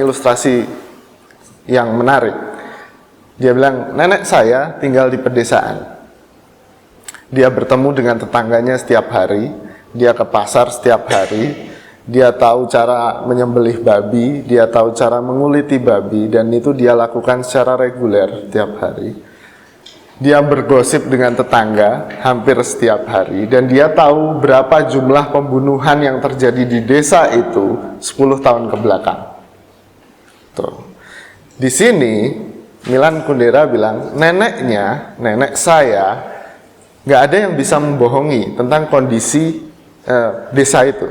Ilustrasi yang menarik. Dia bilang, nenek saya tinggal di pedesaan. Dia bertemu dengan tetangganya setiap hari, dia ke pasar setiap hari, dia tahu cara menyembelih babi, dia tahu cara menguliti babi, dan itu dia lakukan secara reguler setiap hari. Dia bergosip dengan tetangga hampir setiap hari, dan dia tahu berapa jumlah pembunuhan yang terjadi di desa itu 10 tahun ke belakang. Tuh. Di sini Milan Kundera bilang, nenek saya nggak ada yang bisa membohongi tentang kondisi desa itu.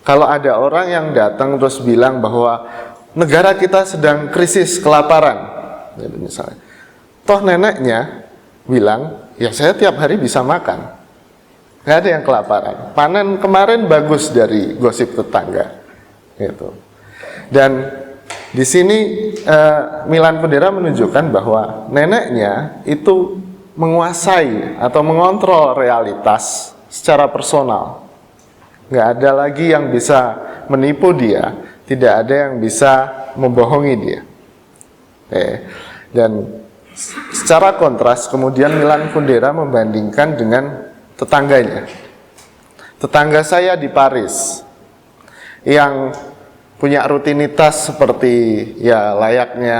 Kalau ada orang yang datang terus bilang bahwa negara kita sedang krisis kelaparan, gitu misalnya, toh neneknya bilang, ya saya tiap hari bisa makan, nggak ada yang kelaparan. Panen kemarin bagus dari gosip tetangga, gitu. Dan di sini Milan Kundera menunjukkan bahwa neneknya itu menguasai atau mengontrol realitas secara personal. Nggak ada lagi yang bisa menipu dia, tidak ada yang bisa membohongi dia. Dan secara kontras kemudian Milan Kundera membandingkan dengan tetangganya. Tetangga saya di Paris yang punya rutinitas seperti ya layaknya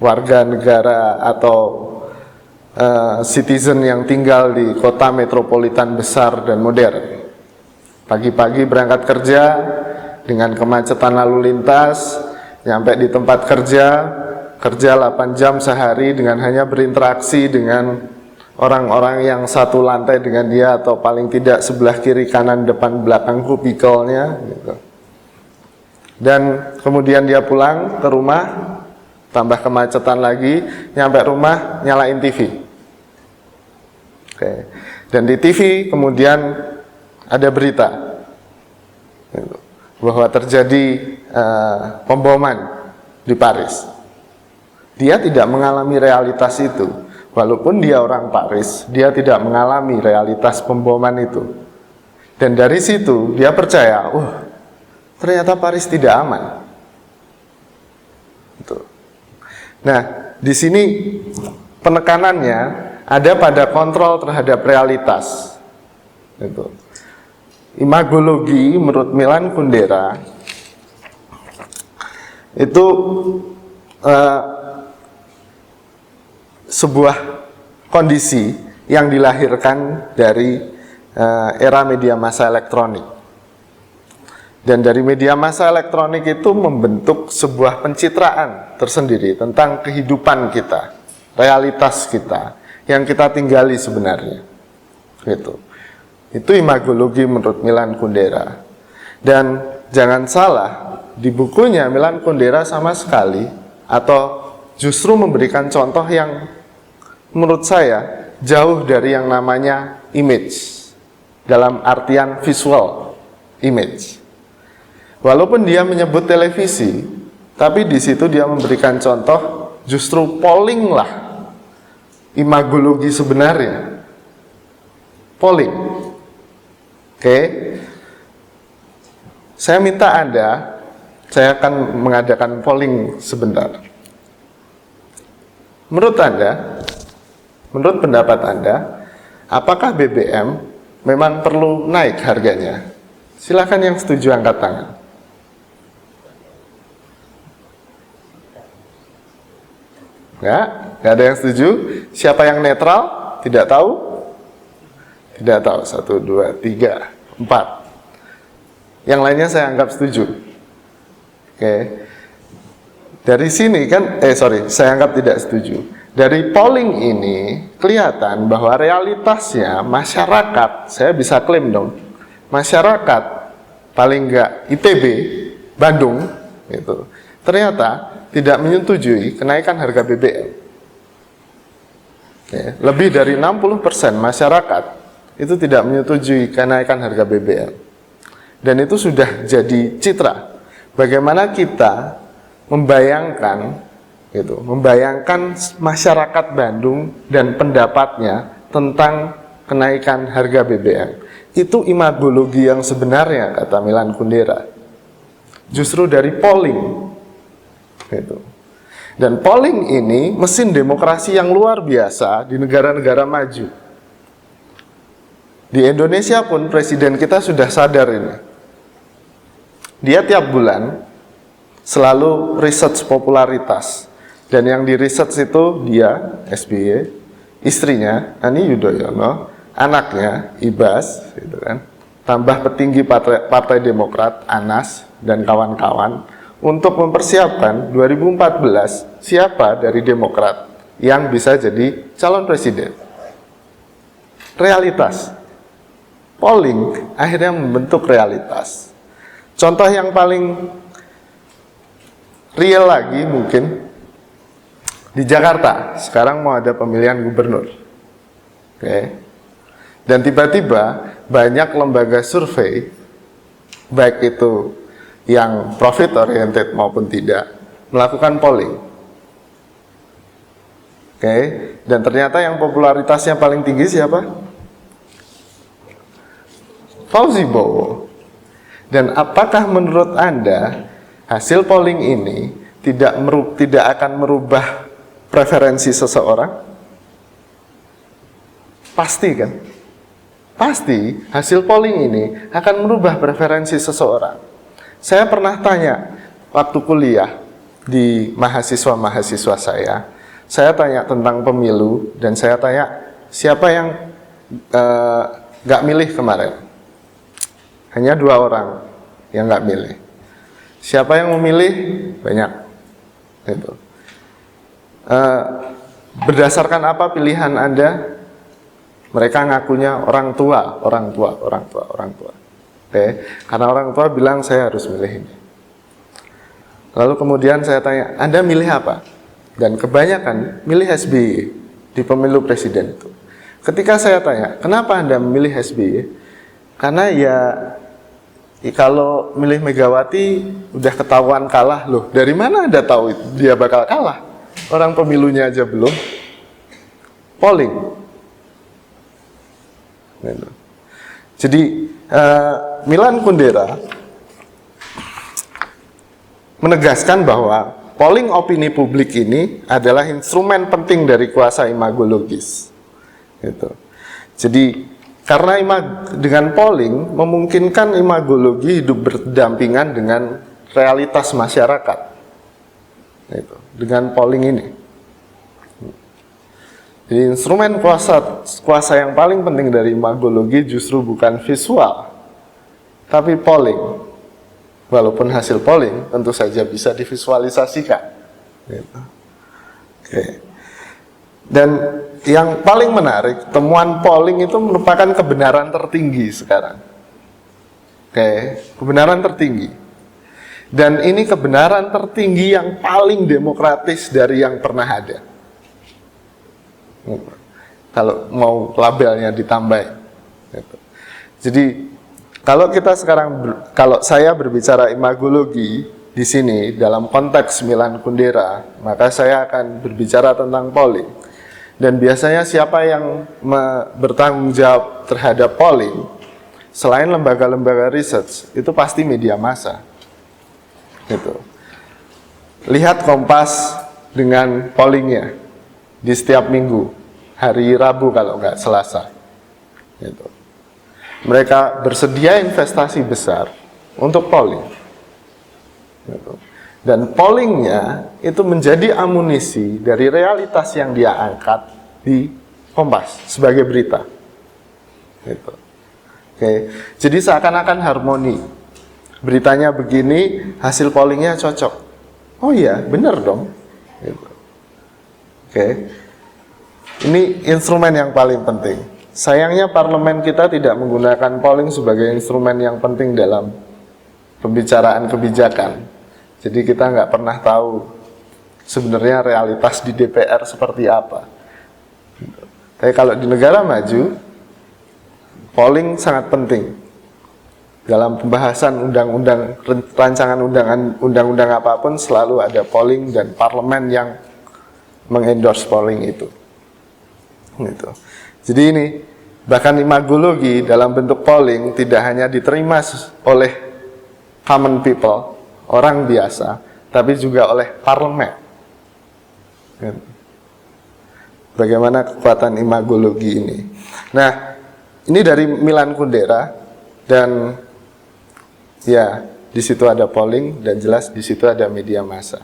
warga negara atau citizen yang tinggal di kota metropolitan besar dan modern. Pagi-pagi berangkat kerja dengan kemacetan lalu lintas, nyampe di tempat kerja 8 jam sehari dengan hanya berinteraksi dengan orang-orang yang satu lantai dengan dia atau paling tidak sebelah kiri kanan depan belakang kubikelnya gitu. Dan kemudian dia pulang ke rumah, tambah kemacetan lagi, nyampe rumah nyalain TV. Dan di TV kemudian ada berita bahwa terjadi pemboman di Paris. Dia tidak mengalami realitas itu, walaupun dia orang Paris, dia tidak mengalami realitas pemboman itu. Dan dari situ dia percaya, ternyata Paris tidak aman. Nah, di sini penekanannya ada pada kontrol terhadap realitas. Imagologi menurut Milan Kundera itu sebuah kondisi yang dilahirkan dari era media massa elektronik. Dan dari media massa elektronik itu membentuk sebuah pencitraan tersendiri tentang kehidupan kita, realitas kita, yang kita tinggali sebenarnya. Itu imagologi menurut Milan Kundera. Dan jangan salah, di bukunya Milan Kundera sama sekali, atau justru memberikan contoh yang menurut saya jauh dari yang namanya image, dalam artian visual image. Walaupun dia menyebut televisi, tapi di situ dia memberikan contoh justru polling lah imagologi sebenarnya. Polling. Saya minta Anda, saya akan mengadakan polling sebentar. Menurut Anda, menurut pendapat Anda, apakah BBM memang perlu naik harganya? Silakan yang setuju angkat tangan. Nggak ada yang setuju. Siapa yang netral? Tidak tahu? Tidak tahu. 1, 2, 3, 4. Yang lainnya saya anggap setuju. Dari sini kan, saya anggap tidak setuju. Dari polling ini kelihatan bahwa realitasnya masyarakat, saya bisa klaim dong, masyarakat paling enggak ITB Bandung gitu, ternyata tidak menyetujui kenaikan harga BBM. Lebih dari 60% masyarakat itu tidak menyetujui kenaikan harga BBM. Dan itu sudah jadi citra. Bagaimana kita membayangkan masyarakat Bandung dan pendapatnya tentang kenaikan harga BBM. Itu imagologi yang sebenarnya, kata Milan Kundera. Justru dari polling Gitu. Dan polling ini mesin demokrasi yang luar biasa di negara-negara maju. Di Indonesia pun presiden kita sudah sadar ini. Dia tiap bulan selalu research popularitas. Dan yang di research itu dia, SBY, istrinya, Ani Yudhoyono, anaknya, Ibas, gitu kan, tambah petinggi Partai Demokrat, Anas, dan kawan-kawan, untuk mempersiapkan 2014 siapa dari Demokrat yang bisa jadi calon presiden. Realitas. Polling akhirnya membentuk realitas. Contoh yang paling real lagi mungkin di Jakarta, sekarang mau ada pemilihan gubernur. Oke. Dan tiba-tiba banyak lembaga survei, baik itu yang profit oriented maupun tidak, melakukan polling. Oke. Dan ternyata yang popularitasnya paling tinggi siapa? Fauzi Bowo. Dan apakah menurut Anda hasil polling ini tidak akan merubah preferensi seseorang? Pasti kan? Pasti hasil polling ini akan merubah preferensi seseorang. Saya pernah tanya waktu kuliah di mahasiswa-mahasiswa saya tanya tentang pemilu dan saya tanya siapa yang nggak milih kemarin. Hanya 2 orang yang nggak milih. Siapa yang memilih? Banyak. Gitu. Berdasarkan apa pilihan Anda? Mereka ngakunya orang tua. Oke, karena orang tua bilang saya harus milih ini. Lalu kemudian saya tanya, Anda milih apa? Dan kebanyakan milih SBY di pemilu presiden itu. Ketika saya tanya, kenapa Anda memilih SBY? Karena ya kalau milih Megawati udah ketahuan kalah loh. Dari mana Anda tahu dia bakal kalah? Orang pemilunya aja belum. Polling. Jadi Milan Kundera menegaskan bahwa polling opini publik ini adalah instrumen penting dari kuasa imagologis. Gitu. Jadi karena dengan polling memungkinkan imagologi hidup berdampingan dengan realitas masyarakat. Gitu. Dengan polling ini. Jadi instrumen kuasa yang paling penting dari imagologi justru bukan visual, tapi polling. Walaupun hasil polling tentu saja bisa divisualisasikan. Gitu. Oke. Dan yang paling menarik, temuan polling itu merupakan kebenaran tertinggi sekarang. Oke, kebenaran tertinggi. Dan ini kebenaran tertinggi yang paling demokratis dari yang pernah ada. Kalau mau labelnya ditambah. Gitu. Jadi kalau kita sekarang, kalau saya berbicara imagologi di sini dalam konteks Milan Kundera, maka saya akan berbicara tentang polling. Dan biasanya siapa yang bertanggung jawab terhadap polling selain lembaga-lembaga research itu pasti media massa. Gitu. Lihat Kompas dengan pollingnya di setiap minggu, hari Rabu kalau nggak Selasa. Gitu. Mereka bersedia investasi besar untuk polling. Gitu. Dan pollingnya itu menjadi amunisi dari realitas yang dia angkat di Kompas sebagai berita. Gitu. Oke. Jadi seakan-akan harmoni. Beritanya begini, hasil pollingnya cocok. Oh iya, benar dong. Gitu. Oke. Ini instrumen yang paling penting. Sayangnya parlemen kita tidak menggunakan polling sebagai instrumen yang penting dalam pembicaraan kebijakan. Jadi kita nggak pernah tahu sebenarnya realitas di DPR seperti apa. Tapi kalau di negara maju, polling sangat penting. Dalam pembahasan undang-undang, rancangan undang-undang apapun selalu ada polling dan parlemen yang mengendorse polling itu. Gitu. Jadi ini bahkan imagologi dalam bentuk polling tidak hanya diterima oleh common people, orang biasa, tapi juga oleh parlemen. Bagaimana kekuatan imagologi ini? Nah, ini dari Milan Kundera, dan ya di situ ada polling, dan jelas di situ ada media massa.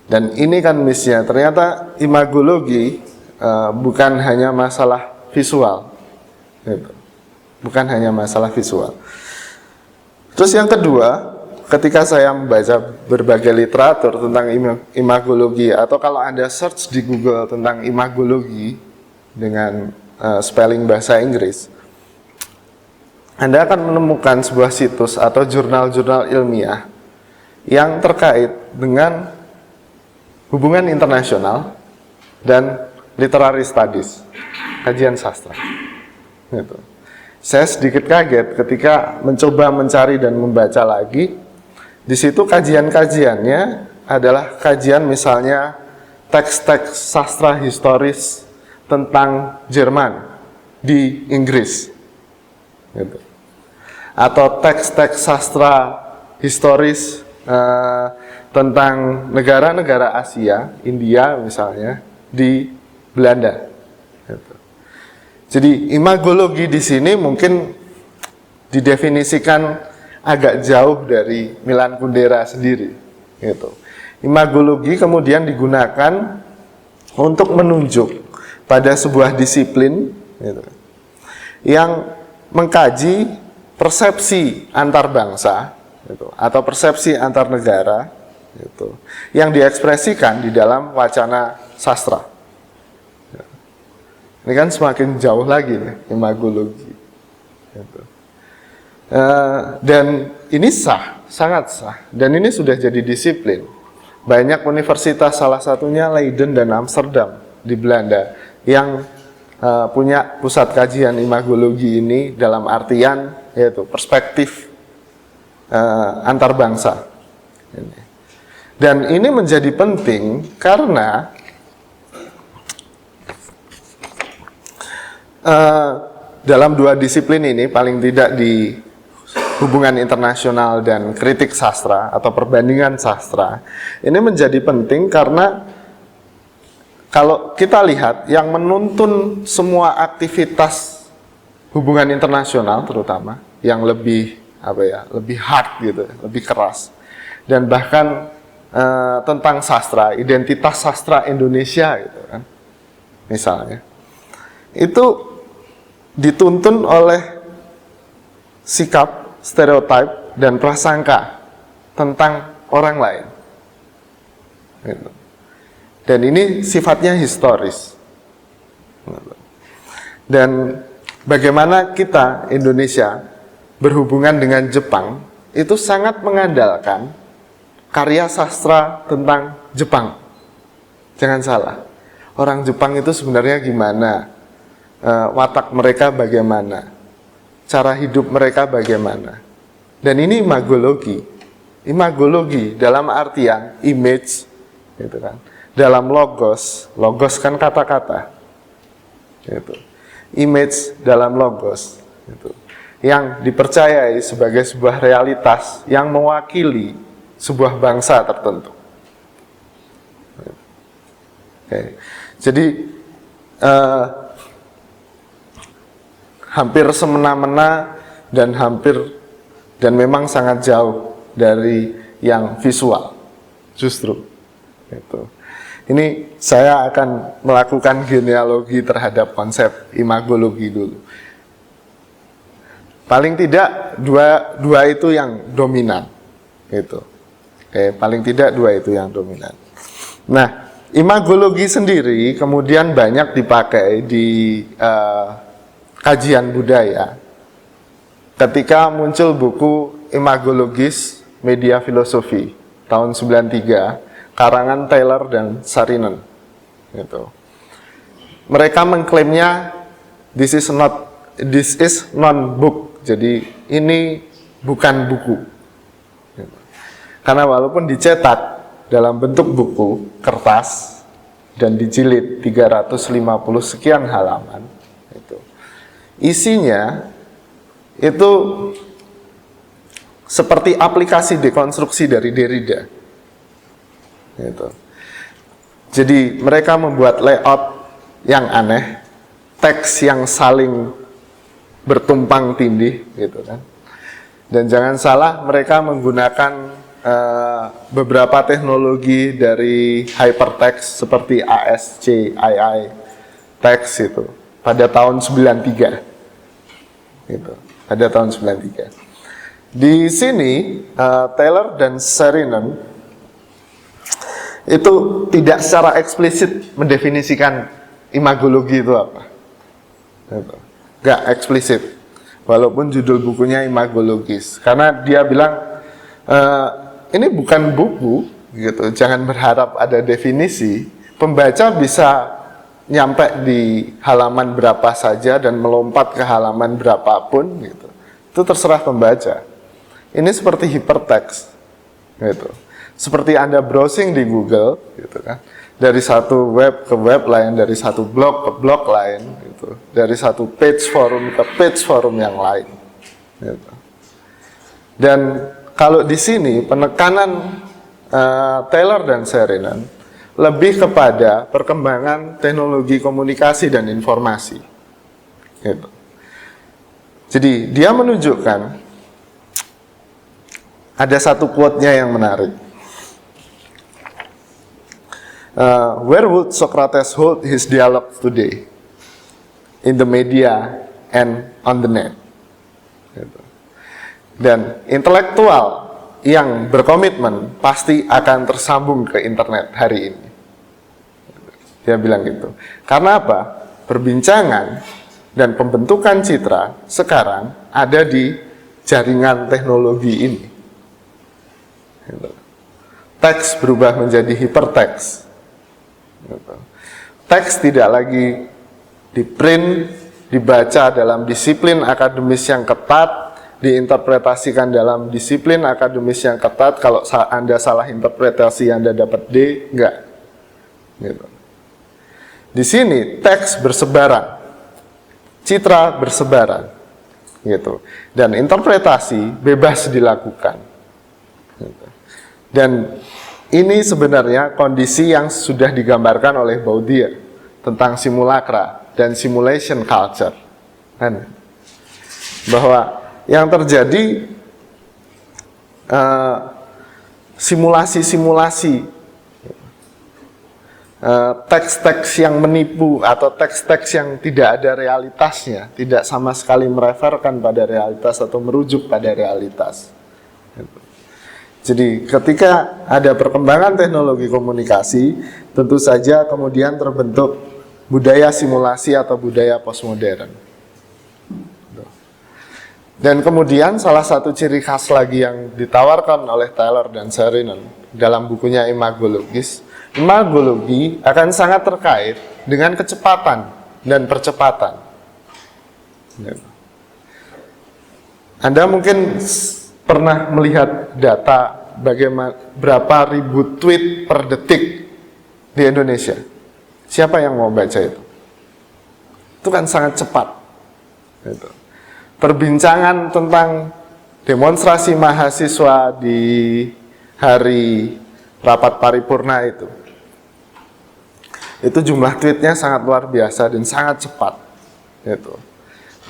Dan ini kan misalnya ternyata imagologi bukan hanya masalah visual, gitu. Bukan hanya masalah visual. Terus yang kedua, ketika saya membaca berbagai literatur tentang imagologi, atau kalau Anda search di Google tentang imagologi dengan spelling bahasa Inggris, Anda akan menemukan sebuah situs atau jurnal-jurnal ilmiah yang terkait dengan hubungan internasional dan literary studies, kajian sastra. Gitu. Saya sedikit kaget ketika mencoba mencari dan membaca lagi. Di situ kajian-kajiannya adalah kajian misalnya teks-teks sastra historis tentang Jerman di Inggris, gitu. Atau teks-teks sastra historis tentang negara-negara Asia, India misalnya, di Belanda. Gitu. Jadi imagologi di sini mungkin didefinisikan agak jauh dari Milan Kundera sendiri, gitu. Imagologi kemudian digunakan untuk menunjuk pada sebuah disiplin, gitu, yang mengkaji persepsi antar bangsa, gitu, atau persepsi antar negara, gitu, yang diekspresikan di dalam wacana sastra. Ini kan semakin jauh lagi nih, imagologi, gitu. Dan ini sah, sangat sah, dan ini sudah jadi disiplin. Banyak universitas, salah satunya Leiden dan Amsterdam di Belanda, yang punya pusat kajian imagologi ini dalam artian yaitu perspektif antar bangsa. Dan ini menjadi penting karena dalam dua disiplin ini, paling tidak di hubungan internasional dan kritik sastra atau perbandingan sastra, ini menjadi penting karena kalau kita lihat yang menuntun semua aktivitas hubungan internasional, terutama yang lebih lebih hard gitu, lebih keras, dan bahkan tentang sastra, identitas sastra Indonesia gitu kan, misalnya, itu dituntun oleh sikap, stereotip, dan prasangka tentang orang lain, gitu. Dan ini sifatnya historis. Dan bagaimana kita, Indonesia, berhubungan dengan Jepang, itu sangat mengandalkan karya sastra tentang Jepang. Jangan salah, orang Jepang itu sebenarnya gimana, watak mereka bagaimana, cara hidup mereka bagaimana. Dan ini imagologi. Imagologi dalam artian image, gitu kan. Dalam logos kan kata-kata, gitu. Image dalam logos, gitu, yang dipercayai sebagai sebuah realitas yang mewakili sebuah bangsa tertentu. Oke. Jadi hampir semena-mena dan memang sangat jauh dari yang visual, justru. Gitu. Ini saya akan melakukan genealogi terhadap konsep imagologi dulu. Paling tidak dua itu yang dominan, gitu. Oke, paling tidak dua itu yang dominan. Nah, imagologi sendiri kemudian banyak dipakai di kajian budaya. Ketika muncul buku Imagologis Media Filosofi tahun 93, karangan Taylor dan Saarinen, gitu. Mereka mengklaimnya this is non-book, jadi ini bukan buku, gitu. Karena walaupun dicetak dalam bentuk buku kertas dan dijilid 350 sekian halaman, gitu, isinya itu seperti aplikasi dekonstruksi dari Derrida. gitu. Jadi mereka membuat layout yang aneh, teks yang saling bertumpang tindih gitu kan. Dan jangan salah, mereka menggunakan beberapa teknologi dari hypertext seperti ASCII text itu pada tahun 93 gitu, pada tahun 93. Di sini Taylor dan Saarinen itu tidak secara eksplisit mendefinisikan imagologi itu apa gitu. Gak eksplisit, walaupun judul bukunya imagologis, karena dia bilang ini bukan buku gitu, jangan berharap ada definisi, pembaca bisa nyampe di halaman berapa saja dan melompat ke halaman berapapun gitu. Itu terserah pembaca. Ini seperti hypertext gitu. Seperti Anda browsing di Google gitu kan. Dari satu web ke web lain, dari satu blog ke blog lain gitu. Dari satu page forum ke page forum yang lain gitu. Dan kalau di sini penekanan Taylor dan Saarinen lebih kepada perkembangan teknologi komunikasi dan informasi. Gitu. Jadi dia menunjukkan ada satu quote-nya yang menarik. Where would Socrates hold his dialogue today? In the media and on the net. Gitu. Dan intelektual yang berkomitmen pasti akan tersambung ke internet hari ini. Dia bilang gitu. Karena apa? Perbincangan dan pembentukan citra sekarang ada di jaringan teknologi ini. Teks berubah menjadi hypertext. Teks tidak lagi di-print, dibaca dalam disiplin akademis yang ketat, diinterpretasikan dalam disiplin akademis yang ketat. Kalau Anda salah interpretasi, Anda dapat D, enggak. Gitu. Di sini teks bersebaran, citra bersebaran, gitu. Dan interpretasi bebas dilakukan. Gitu. Dan ini sebenarnya kondisi yang sudah digambarkan oleh Baudier tentang simulacra dan simulation culture, kan? Bahwa yang terjadi simulasi-simulasi, teks-teks yang menipu atau teks-teks yang tidak ada realitasnya, tidak sama sekali mereferkan pada realitas atau merujuk pada realitas. Jadi ketika ada perkembangan teknologi komunikasi, tentu saja kemudian terbentuk budaya simulasi atau budaya postmodern. Dan kemudian salah satu ciri khas lagi yang ditawarkan oleh Taylor dan Saarinen dalam bukunya Imagologis, imagologi akan sangat terkait dengan kecepatan dan percepatan. Anda mungkin pernah melihat data bagaimana berapa ribu tweet per detik di Indonesia. Siapa yang mau baca itu? Itu kan sangat cepat. Gitu. Perbincangan tentang demonstrasi mahasiswa di hari rapat paripurna itu jumlah tweetnya sangat luar biasa dan sangat cepat. Gitu.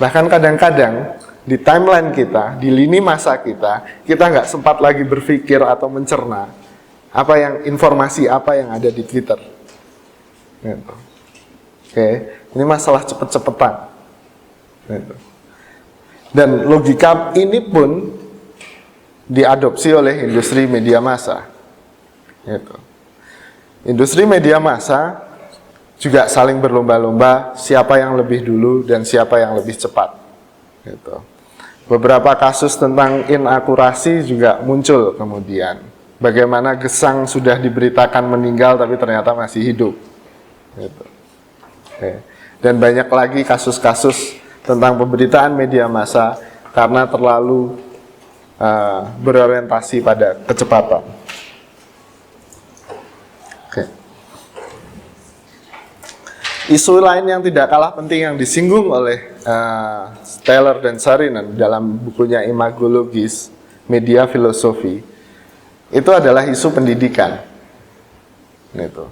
Bahkan kadang-kadang di timeline kita, di lini masa kita nggak sempat lagi berpikir atau mencerna informasi apa yang ada di Twitter. Gitu. Oke, ini masalah cepet-cepetan. Gitu. Dan logika ini pun diadopsi oleh industri media massa. Gitu. Industri media massa juga saling berlomba-lomba siapa yang lebih dulu dan siapa yang lebih cepat. Gitu. Beberapa kasus tentang inakurasi juga muncul kemudian. Bagaimana Gesang sudah diberitakan meninggal tapi ternyata masih hidup. Gitu. Oke. Dan banyak lagi kasus-kasus tentang pemberitaan media massa karena terlalu berorientasi pada kecepatan. Oke. Isu lain yang tidak kalah penting yang disinggung oleh Taylor dan Saarinen dalam bukunya Imagologis, Media Filosofi, itu adalah isu pendidikan. Gitu.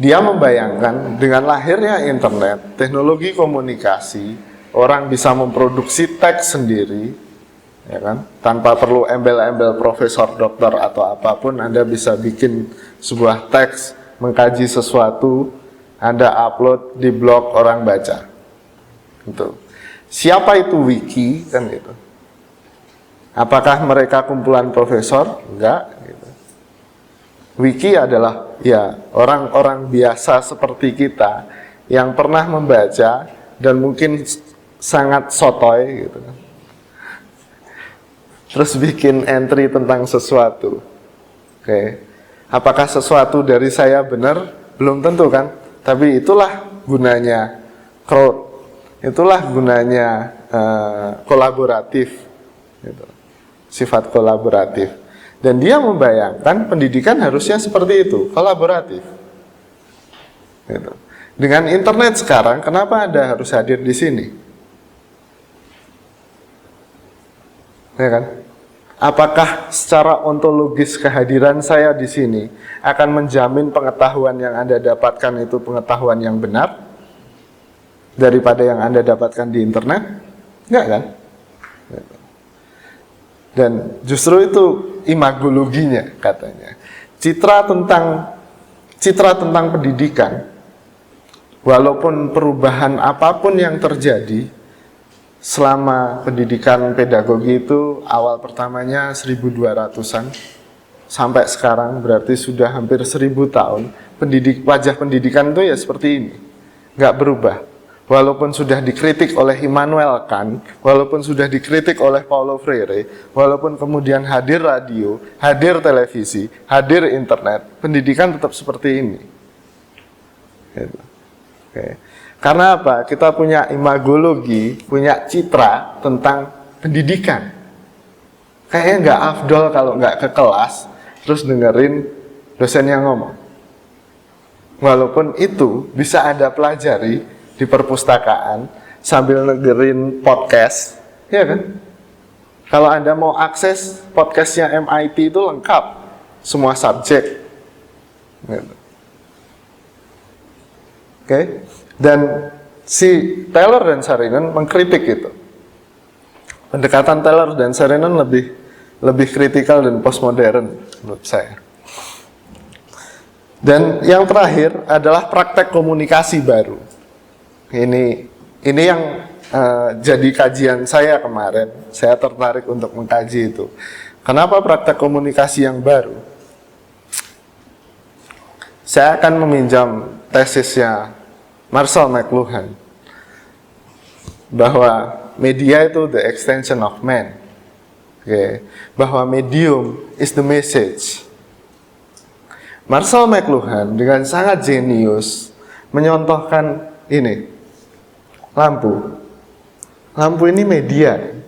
Dia membayangkan dengan lahirnya internet, teknologi komunikasi, orang bisa memproduksi teks sendiri, ya kan? Tanpa perlu embel-embel profesor, dokter atau apapun, Anda bisa bikin sebuah teks, mengkaji sesuatu, Anda upload di blog, orang baca. Gitu. Siapa itu wiki, kan gitu. Apakah mereka kumpulan profesor? Enggak. Gitu. Wiki adalah ya orang-orang biasa seperti kita yang pernah membaca dan mungkin sangat sotoy gitu. Terus bikin entry tentang sesuatu. Oke. Apakah sesuatu dari saya benar? Belum tentu kan. Tapi itulah gunanya crowd. Itulah gunanya kolaboratif. Gitu. Sifat kolaboratif. Dan dia membayangkan pendidikan harusnya seperti itu, kolaboratif. Gitu. Dengan internet sekarang, kenapa Anda harus hadir di sini? Ya kan? Apakah secara ontologis kehadiran saya di sini akan menjamin pengetahuan yang Anda dapatkan itu pengetahuan yang benar daripada yang Anda dapatkan di internet? Enggak kan? Gitu. Dan justru itu imagologinya katanya. Citra tentang pendidikan, walaupun perubahan apapun yang terjadi selama pendidikan pedagogi itu awal pertamanya 1200-an sampai sekarang berarti sudah hampir 1000 tahun, wajah pendidikan itu ya seperti ini, nggak berubah. Walaupun sudah dikritik oleh Immanuel Kant, walaupun sudah dikritik oleh Paulo Freire, walaupun kemudian hadir radio, hadir televisi, hadir internet, pendidikan tetap seperti ini. Gitu. Oke. Karena apa? Kita punya imagologi, punya citra tentang pendidikan. Kayaknya nggak afdol kalau nggak ke kelas, terus dengerin dosen yang ngomong. Walaupun itu bisa Anda pelajari di perpustakaan sambil dengerin podcast, ya kan? Kalau Anda mau akses podcastnya MIT itu lengkap, semua subjek. Gitu. Oke? Dan si Taylor dan Saarinen mengkritik itu. Pendekatan Taylor dan Saarinen lebih kritikal dan postmodern menurut saya. Dan yang terakhir adalah praktek komunikasi baru. Ini yang jadi kajian saya kemarin. Saya tertarik untuk mengkaji itu. Kenapa praktek komunikasi yang baru? Saya akan meminjam tesisnya Marshall McLuhan bahwa media itu the extension of man. Okay. Bahwa medium is the message. Marshall McLuhan dengan sangat jenius menyontohkan ini. Lampu ini media.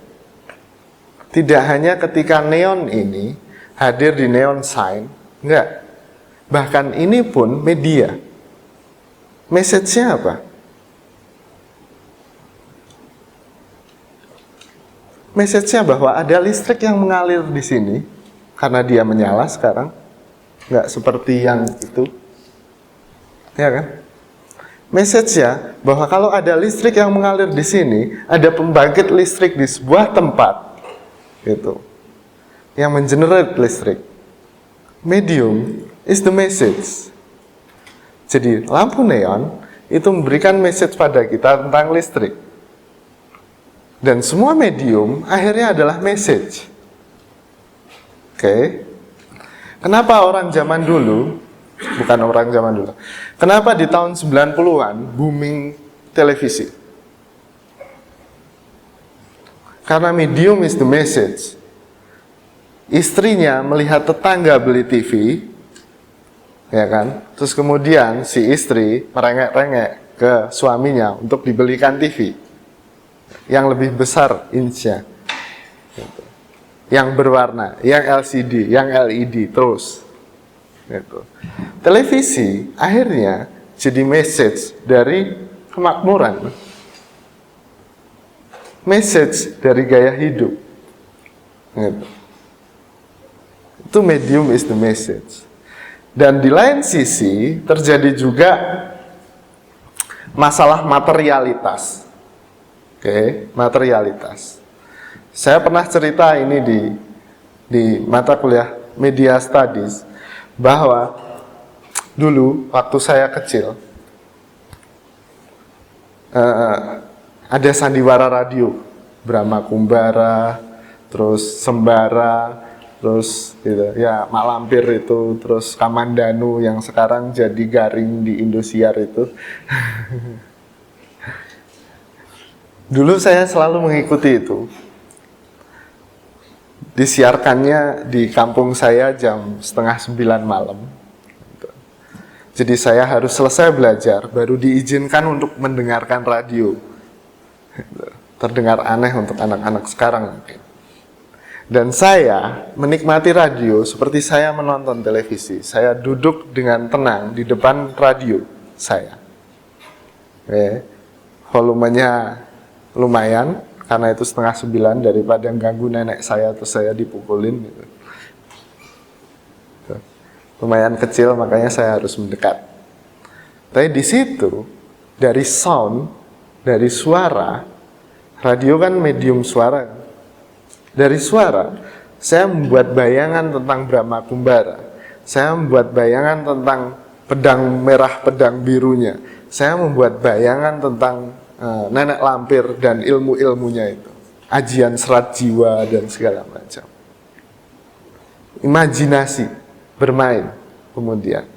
Tidak hanya ketika neon ini hadir di neon sign, enggak. Bahkan ini pun media. Message-nya apa? Message-nya bahwa ada listrik yang mengalir di sini karena dia menyala sekarang, enggak seperti yang itu. Ya kan? Message-nya bahwa kalau ada listrik yang mengalir di sini, ada pembangkit listrik di sebuah tempat, gitu, yang mengenerate listrik. Medium is the message. Jadi lampu neon itu memberikan message pada kita tentang listrik. Dan semua medium akhirnya adalah message. Oke. Kenapa orang zaman dulu, bukan orang zaman dulu, kenapa di tahun 90-an booming televisi? Karena medium is the message. Istrinya melihat tetangga beli TV, ya kan? Terus kemudian si istri merengek-rengek ke suaminya untuk dibelikan TV yang lebih besar inch-nya, gitu, yang berwarna, yang LCD, yang LED terus. Gitu. Televisi akhirnya jadi message dari kemakmuran, message dari gaya hidup. Gitu. Itu medium is the message. Dan di lain sisi terjadi juga masalah materialitas. Oke, materialitas. Saya pernah cerita ini di mata kuliah Media Studies bahwa dulu waktu saya kecil ada sandiwara radio, Brahma Kumbara, terus Sembara, terus gitu ya, Mak Lampir itu, terus Kamandanu yang sekarang jadi Garing di Indosiar itu. Dulu saya selalu mengikuti itu. Disiarkannya di kampung saya jam 8:30 malam. Jadi saya harus selesai belajar baru diizinkan untuk mendengarkan radio. Terdengar aneh untuk anak-anak sekarang mungkin. Dan saya menikmati radio seperti saya menonton televisi. Saya duduk dengan tenang di depan radio saya. Volumenya lumayan, karena itu 8:30, daripada ganggu nenek saya terus saya dipukulin gitu. Lumayan kecil, makanya saya harus mendekat. Tapi di situ dari sound, dari suara, radio kan medium suara. Dari suara, saya membuat bayangan tentang Brahma Kumbara. Saya membuat bayangan tentang pedang merah, pedang birunya. Saya membuat bayangan tentang nenek lampir dan ilmu-ilmunya itu. Ajian serat jiwa dan segala macam. Imajinasi bermain kemudian.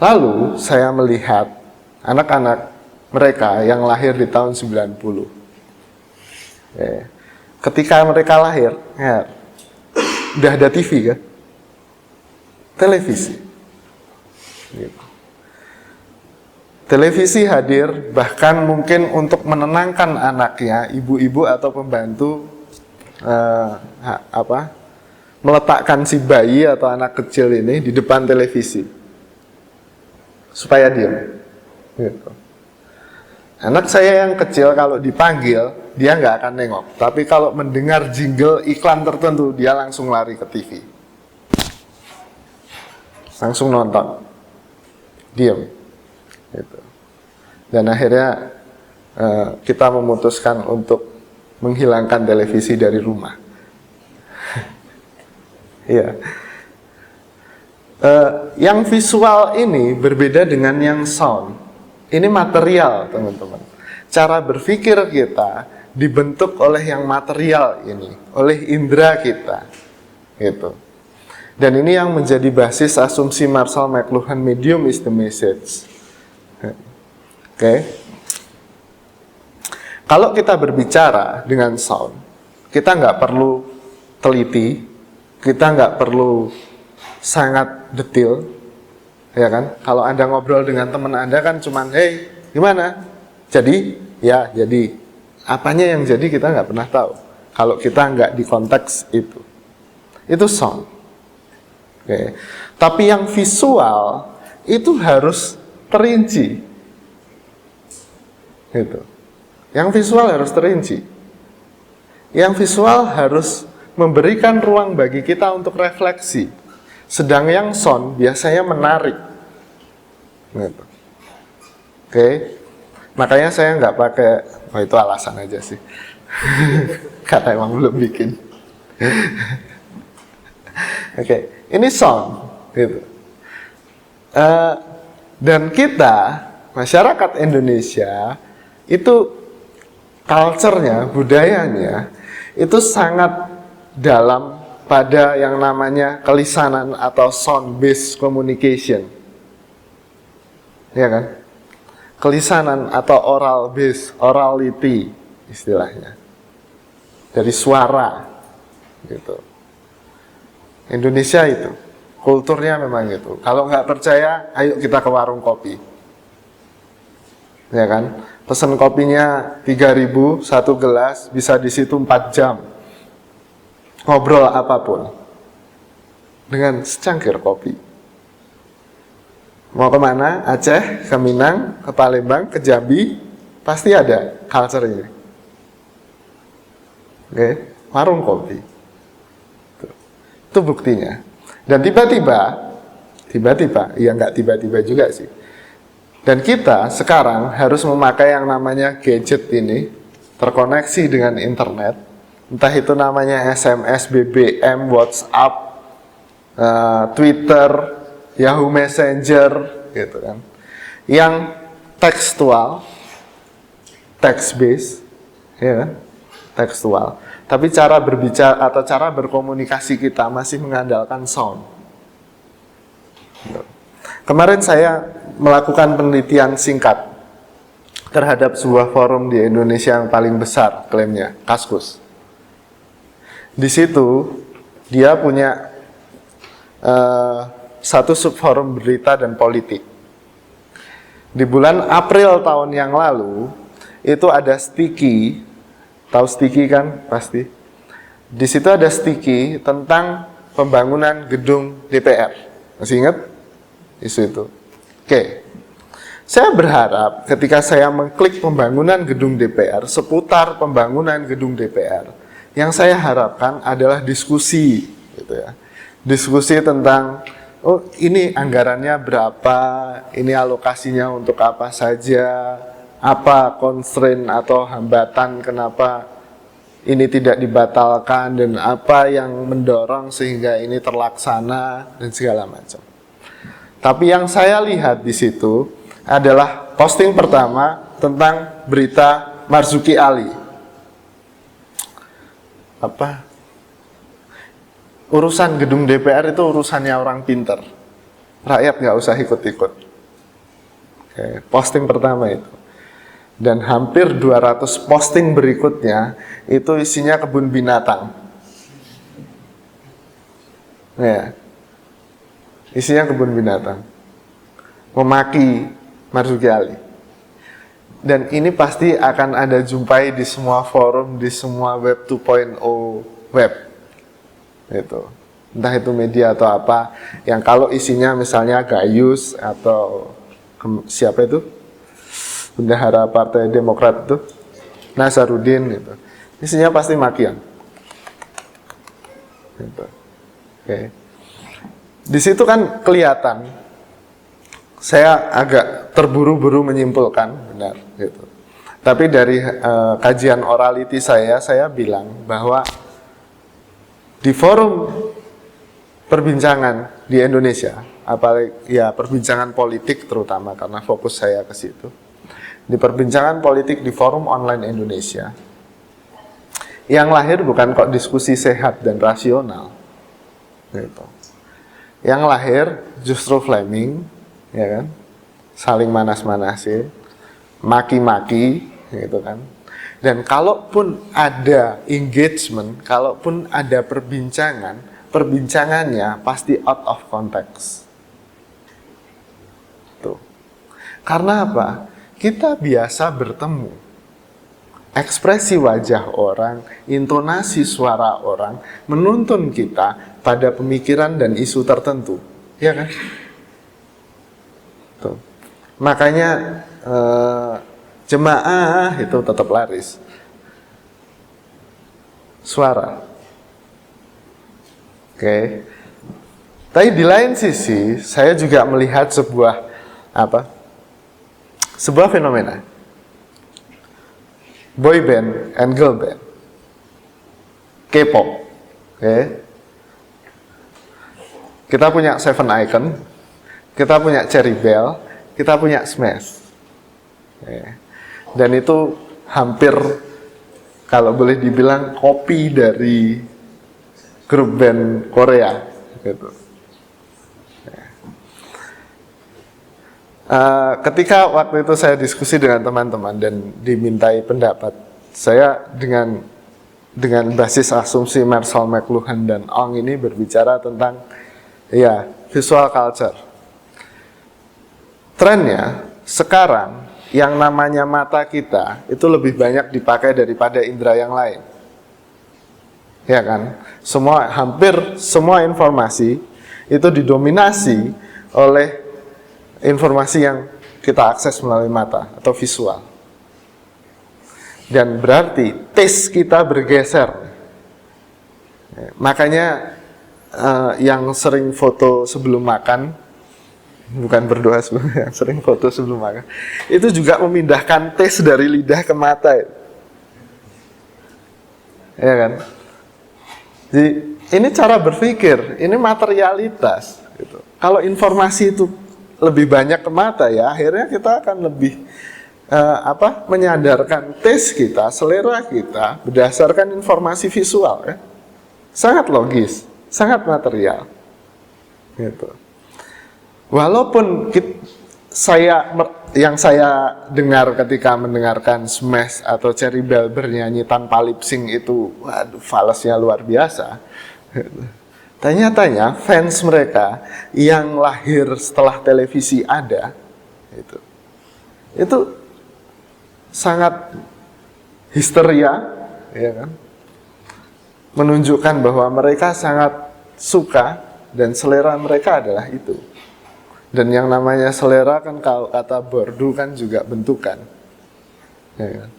Lalu saya melihat anak-anak mereka yang lahir di tahun 90. Ketika mereka lahir, ya, udah ada TV kan? Televisi. Gitu. Televisi hadir bahkan mungkin untuk menenangkan anaknya, ibu-ibu atau pembantu meletakkan si bayi atau anak kecil ini di depan televisi supaya diam. Gitu. Anak saya yang kecil kalau dipanggil dia nggak akan nengok, tapi kalau mendengar jingle iklan tertentu dia langsung lari ke TV, langsung nonton, diam. Gitu. Dan akhirnya kita memutuskan untuk menghilangkan televisi dari rumah. Iya. Yang visual ini berbeda dengan yang sound. Ini material, teman-teman. Cara berpikir kita dibentuk oleh yang material ini, oleh indera kita. Gitu. Dan ini yang menjadi basis asumsi Marshall McLuhan, medium is the message. Oke. Kalau kita berbicara dengan sound, kita nggak perlu teliti, kita nggak perlu sangat detail, ya kan? Kalau Anda ngobrol dengan teman Anda kan cuman, hey, gimana? Jadi, ya jadi. Apanya yang jadi kita nggak pernah tahu. Kalau kita nggak di konteks itu. Itu sound. Oke. Tapi yang visual itu harus terinci. Gitu. Yang visual harus terinci. Yang visual harus memberikan ruang bagi kita untuk refleksi. Sedang yang sound biasanya menarik. Gitu. Oke. Makanya saya nggak pakai, itu alasan aja sih. Karena emang belum bikin. Oke. Ini sound. Gitu. Dan kita, masyarakat Indonesia, itu culture-nya, budayanya, itu sangat dalam pada yang namanya kelisanan atau sound-based communication. Ya kan? Kelisanan atau oral-based, orality istilahnya. Dari suara. Gitu. Indonesia itu, kulturnya memang gitu. Kalau nggak percaya, ayo kita ke warung kopi. Ya kan? Pesan kopinya 3.000, satu gelas, bisa di situ 4 jam. Ngobrol apapun. Dengan secangkir kopi. Mau kemana? Aceh, ke Minang, ke Palembang, ke Jambi, pasti ada culture ini. Oke, warung kopi. Itu buktinya. Dan tiba-tiba, ya nggak tiba-tiba juga sih. Dan kita sekarang harus memakai yang namanya gadget ini, terkoneksi dengan internet, entah itu namanya SMS, BBM, WhatsApp, Twitter, Yahoo Messenger, gitu kan, yang tekstual, text based, ya kan? Tekstual. Tapi cara berbicara atau cara berkomunikasi kita masih mengandalkan sound. Kemarin saya melakukan penelitian singkat terhadap sebuah forum di Indonesia yang paling besar, klaimnya, Kaskus. Di situ dia punya satu subforum berita dan politik. Di bulan April tahun yang lalu itu ada sticky, tahu sticky kan pasti. Di situ ada sticky tentang pembangunan gedung DPR. Masih ingat isu itu? Oke. Saya berharap ketika saya mengklik pembangunan gedung DPR, seputar pembangunan gedung DPR, yang saya harapkan adalah diskusi, gitu ya. Diskusi tentang, oh ini anggarannya berapa, ini alokasinya untuk apa saja, apa constraint atau hambatan kenapa ini tidak dibatalkan, dan apa yang mendorong sehingga ini terlaksana, dan segala macam. Tapi yang saya lihat di situ adalah posting pertama tentang berita Marzuki Ali. Apa? Urusan gedung DPR itu urusannya orang pinter. Rakyat nggak usah ikut-ikut. Oke, posting pertama itu. Dan hampir 200 posting berikutnya itu isinya kebun binatang. Ya. Isinya kebun binatang. Memaki Marzuki Ali. Dan ini pasti akan ada jumpai di semua forum, di semua web 2.0 web. Itu. Entah itu media atau apa, yang kalau isinya misalnya Gayus atau siapa itu? Bendahara Partai Demokrat itu, Nazarudin itu. Isinya pasti makian. Gitu. Oke. Di situ kan kelihatan, saya agak terburu-buru menyimpulkan, benar gitu. Tapi dari kajian orality saya bilang bahwa di forum perbincangan di Indonesia, apalagi ya perbincangan politik terutama karena fokus saya ke situ. Di perbincangan politik di forum online Indonesia, yang lahir bukan kok diskusi sehat dan rasional, gitu. Yang lahir justru flaming, ya kan, saling manas-manasin, maki-maki, gitu kan. Dan kalaupun ada engagement, kalaupun ada perbincangan, perbincangannya pasti out of context. Tuh. Karena apa? Kita biasa bertemu. Ekspresi wajah orang, intonasi suara orang menuntun kita pada pemikiran dan isu tertentu, ya kan? Tuh. Makanya jemaah itu tetap laris. Suara. Oke. Tapi di lain sisi, saya juga melihat sebuah fenomena. Boy band and girl band. K-pop. Oke. Kita punya Seven Icon, kita punya Cherry Bell, kita punya Smash. Oke. Dan itu hampir, kalau boleh dibilang, kopi dari grup band Korea, gitu. Ketika waktu itu saya diskusi dengan teman-teman dan dimintai pendapat, saya dengan basis asumsi Marshall McLuhan dan Ong ini berbicara tentang ya visual culture. Trennya sekarang yang namanya mata kita itu lebih banyak dipakai daripada indera yang lain. Ya kan? Hampir semua informasi itu didominasi oleh informasi yang kita akses melalui mata atau visual. Dan berarti taste kita bergeser. Makanya yang sering foto sebelum makan, bukan berdoa sebelum, yang sering foto sebelum makan, itu juga memindahkan taste dari lidah ke mata, ya kan? Jadi ini cara berpikir, ini materialitas. Gitu. Kalau informasi itu lebih banyak ke mata, ya akhirnya kita akan lebih menyadarkan taste kita, selera kita berdasarkan informasi visual, ya. Sangat logis, sangat material. Gitu. Walaupun yang saya dengar ketika mendengarkan Smash atau Cherry Bell bernyanyi tanpa lip sync itu, waduh, falesnya luar biasa. Tanya-tanya fans mereka yang lahir setelah televisi ada, itu sangat histeria, ya kan? Menunjukkan bahwa mereka sangat suka dan selera mereka adalah itu. Dan yang namanya selera kan, kalau kata Bourdieu kan juga bentukan, ya kan?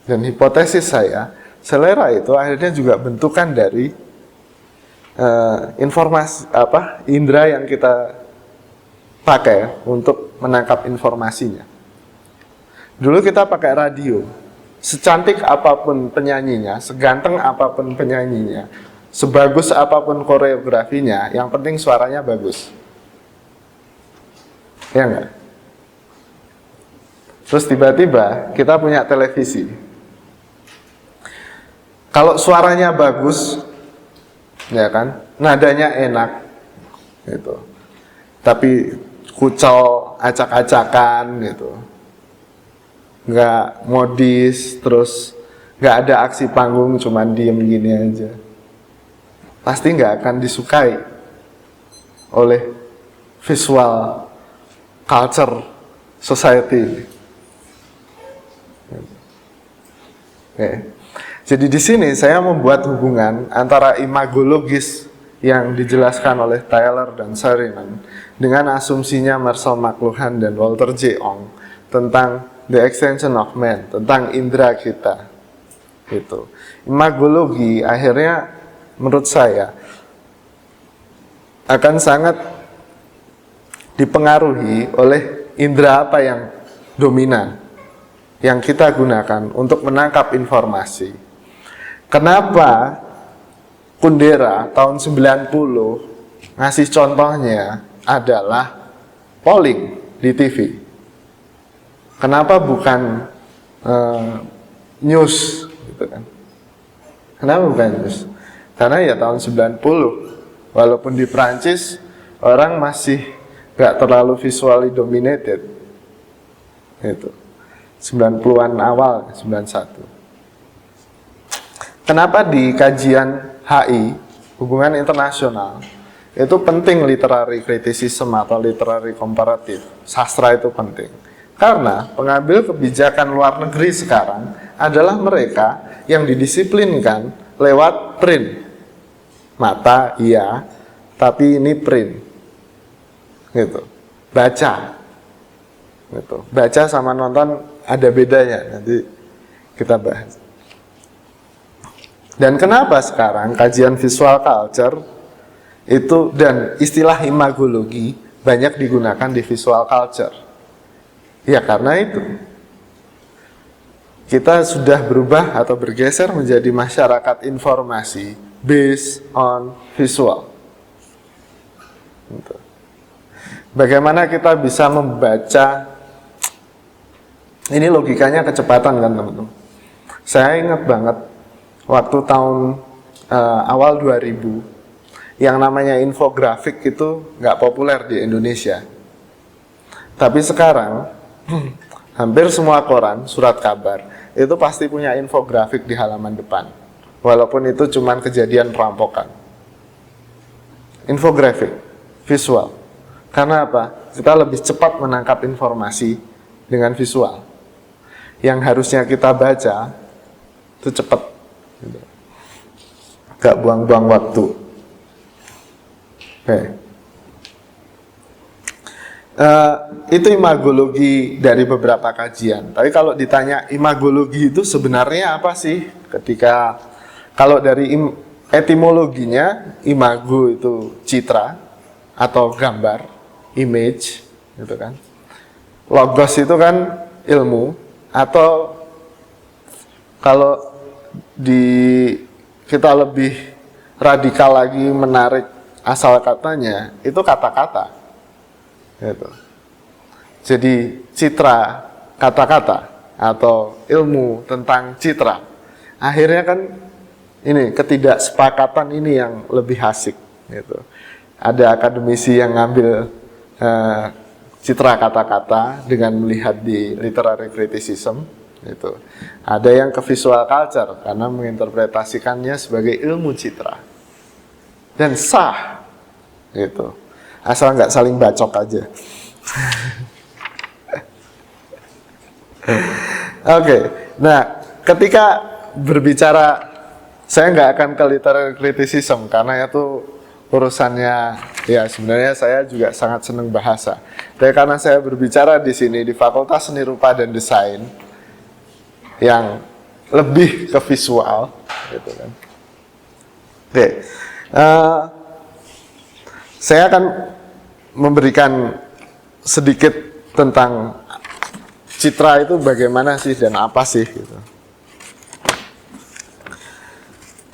Dan hipotesis saya, selera itu akhirnya juga bentukan dari informasi indera yang kita pakai untuk menangkap informasinya. Dulu kita pakai radio, secantik apapun penyanyinya, seganteng apapun penyanyinya, sebagus apapun koreografinya, yang penting suaranya bagus. Ya enggak? Terus tiba-tiba kita punya televisi. Kalau suaranya bagus, ya kan, nadanya enak, gitu. Tapi kucel, acak-acakan, gitu. Nggak modis, terus nggak ada aksi panggung, cuman diem gini aja. Pasti nggak akan disukai oleh visual culture society. Oke. Jadi di sini saya membuat hubungan antara imagologis yang dijelaskan oleh Taylor dan Sherman dengan asumsinya Marshall McLuhan dan Walter J. Ong tentang the extension of man, tentang indera kita. Gitu. Imagologi akhirnya menurut saya akan sangat dipengaruhi oleh indera apa yang dominan yang kita gunakan untuk menangkap informasi. Kenapa Kundera tahun 90 ngasih contohnya adalah polling di TV? Kenapa bukan news, gitu kan? Kenapa bukan news? Karena ya tahun 90, walaupun di Prancis orang masih gak terlalu visually dominated, itu 90-an awal, 91. Kenapa di kajian HI, hubungan internasional, itu penting literary criticism atau literary komparatif, sastra itu penting. Karena pengambil kebijakan luar negeri sekarang adalah mereka yang didisiplinkan lewat print. Mata, iya, tapi ini print. Gitu. Baca. Gitu. Baca sama nonton ada bedanya, nanti kita bahas. Dan kenapa sekarang kajian visual culture itu dan istilah imagologi banyak digunakan di visual culture? Ya karena itu. Kita sudah berubah atau bergeser menjadi masyarakat informasi based on visual. Gitu. Bagaimana kita bisa membaca, ini logikanya kecepatan kan teman-teman. Saya ingat banget waktu tahun awal 2000 yang namanya infografik itu nggak populer di Indonesia. Tapi sekarang hampir semua koran, surat kabar itu pasti punya infografik di halaman depan, walaupun itu cuma kejadian perampokan. Infografik, visual. Karena apa? Kita lebih cepat menangkap informasi dengan visual. Yang harusnya kita baca itu cepat, gak buang-buang waktu. Oke. Itu imagologi dari beberapa kajian. Tapi kalau ditanya imagologi itu sebenarnya apa sih? Ketika kalau dari etimologinya imago itu citra atau gambar, image, gitu kan. Logos itu kan ilmu, atau kalau kita lebih radikal lagi menarik asal katanya, itu kata-kata. Gitu. Jadi citra, kata-kata atau ilmu tentang citra. Akhirnya kan ini ketidaksepakatan ini yang lebih asik. Gitu. Ada akademisi yang ngambil citra kata-kata dengan melihat di literary criticism. Gitu. Ada yang ke visual culture karena menginterpretasikannya sebagai ilmu citra. Dan sah. Gitu. Asal nggak saling bacok aja. Oke, nah ketika berbicara, saya nggak akan ke literary criticism karena itu urusannya, ya sebenarnya saya juga sangat senang bahasa. Tapi karena saya berbicara di sini di Fakultas Seni Rupa dan Desain yang lebih ke visual, gitu kan. Oke, saya akan memberikan sedikit tentang citra itu bagaimana sih dan apa sih gitu.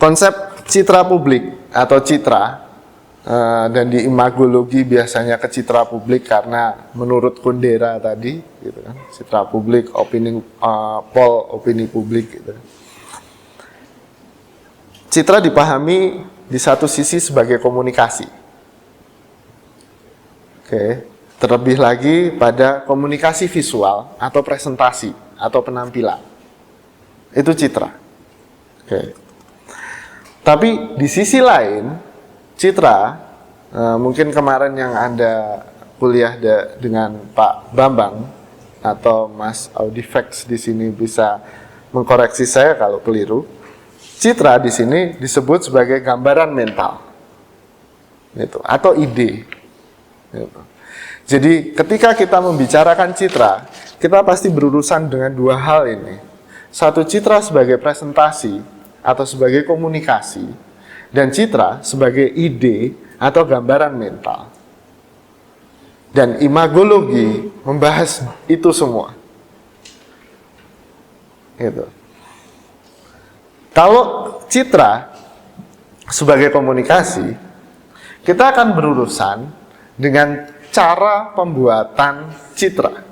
Konsep citra publik atau citra dan di imagologi biasanya ke citra publik karena menurut Kundera tadi gitu kan, citra publik, opini publik gitu. Citra dipahami di satu sisi sebagai komunikasi. Oke. Terlebih lagi pada komunikasi visual atau presentasi atau penampilan. Itu citra. Oke. Tapi di sisi lain, citra, mungkin kemarin yang Anda kuliah dengan Pak Bambang atau Mas Audivex di sini bisa mengkoreksi saya kalau keliru. Citra di sini disebut sebagai gambaran mental. Gitu, atau ide. Gitu. Jadi ketika kita membicarakan citra, kita pasti berurusan dengan dua hal ini. Satu, citra sebagai presentasi atau sebagai komunikasi, dan citra sebagai ide atau gambaran mental. Dan imagologi membahas itu semua. Gitu. Kalau citra sebagai komunikasi, kita akan berurusan dengan cara pembuatan citra.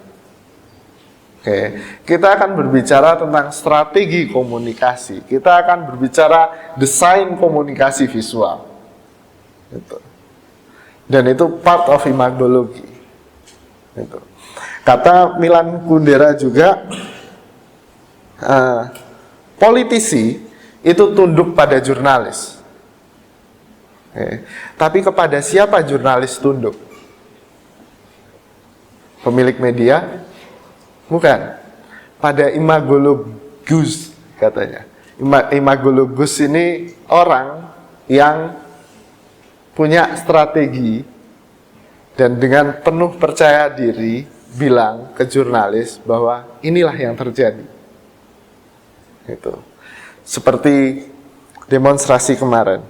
Oke, kita akan berbicara tentang strategi komunikasi. Kita akan berbicara desain komunikasi visual. Gitu. Dan itu part of imagologi. Gitu. Kata Milan Kundera juga, politisi itu tunduk pada jurnalis. Oke. Tapi kepada siapa jurnalis tunduk? Pemilik media? Bukan. Pada imagologus katanya. Imagologus ini orang yang punya strategi dan dengan penuh percaya diri bilang ke jurnalis bahwa inilah yang terjadi. Itu. Seperti demonstrasi kemarin.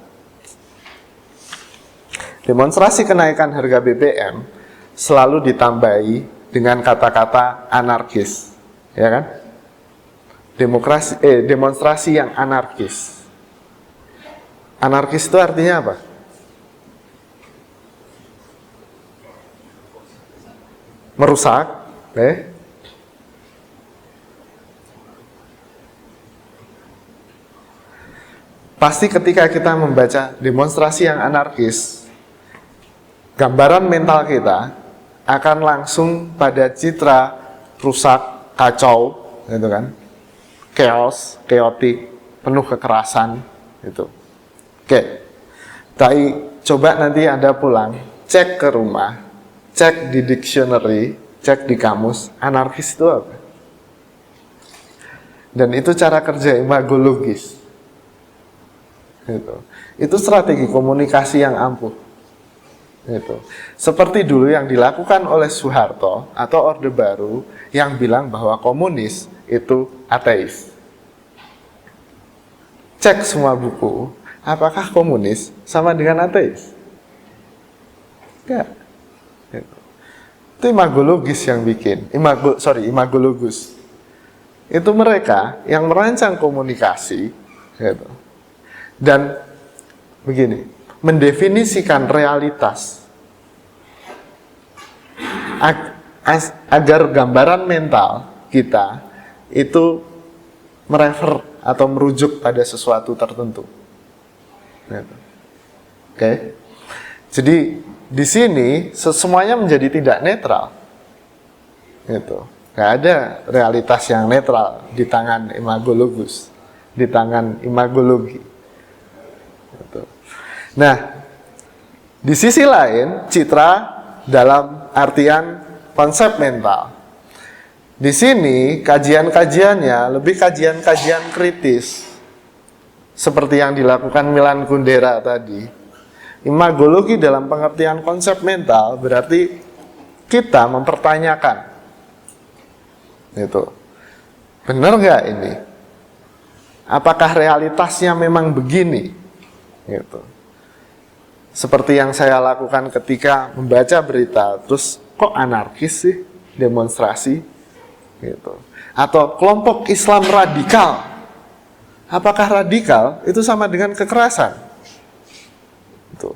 Demonstrasi kenaikan harga BBM selalu ditambahi dengan kata-kata anarkis, ya kan? Demonstrasi yang anarkis. Anarkis itu artinya apa? Merusak, Pasti ketika kita membaca demonstrasi yang anarkis, gambaran mental kita akan langsung pada citra rusak, kacau, gitu kan, chaos, chaotic, penuh kekerasan, gitu. Oke, tapi coba nanti Anda pulang, cek ke rumah, cek di dictionary, cek di kamus, anarkis itu apa? Dan itu cara kerja imagologis. Gitu. Itu strategi komunikasi yang ampuh. Gitu. Seperti dulu yang dilakukan oleh Soeharto atau Orde Baru yang bilang bahwa komunis itu ateis. Cek semua buku, Apakah komunis sama dengan ateis? Enggak. Itu imagologis yang bikin. Imagologus. Itu mereka yang merancang komunikasi, gitu. Dan begini, mendefinisikan realitas agar gambaran mental kita itu merefer atau merujuk pada sesuatu tertentu. Gitu. Oke. Jadi di sini semuanya menjadi tidak netral. Gitu. Gak ada realitas yang netral di tangan imagologus, di tangan imagologi. Gitu. Nah, di sisi lain citra dalam artian konsep mental. Di sini kajian-kajiannya lebih kajian-kajian kritis, seperti yang dilakukan Milan Kundera tadi. Imagologi dalam pengertian konsep mental berarti kita mempertanyakan, itu benar nggak ini? Apakah realitasnya memang begini? Gitu. Seperti yang saya lakukan ketika membaca berita, terus kok anarkis sih demonstrasi? Gitu. Atau kelompok Islam radikal. Apakah radikal itu sama dengan kekerasan? Itu.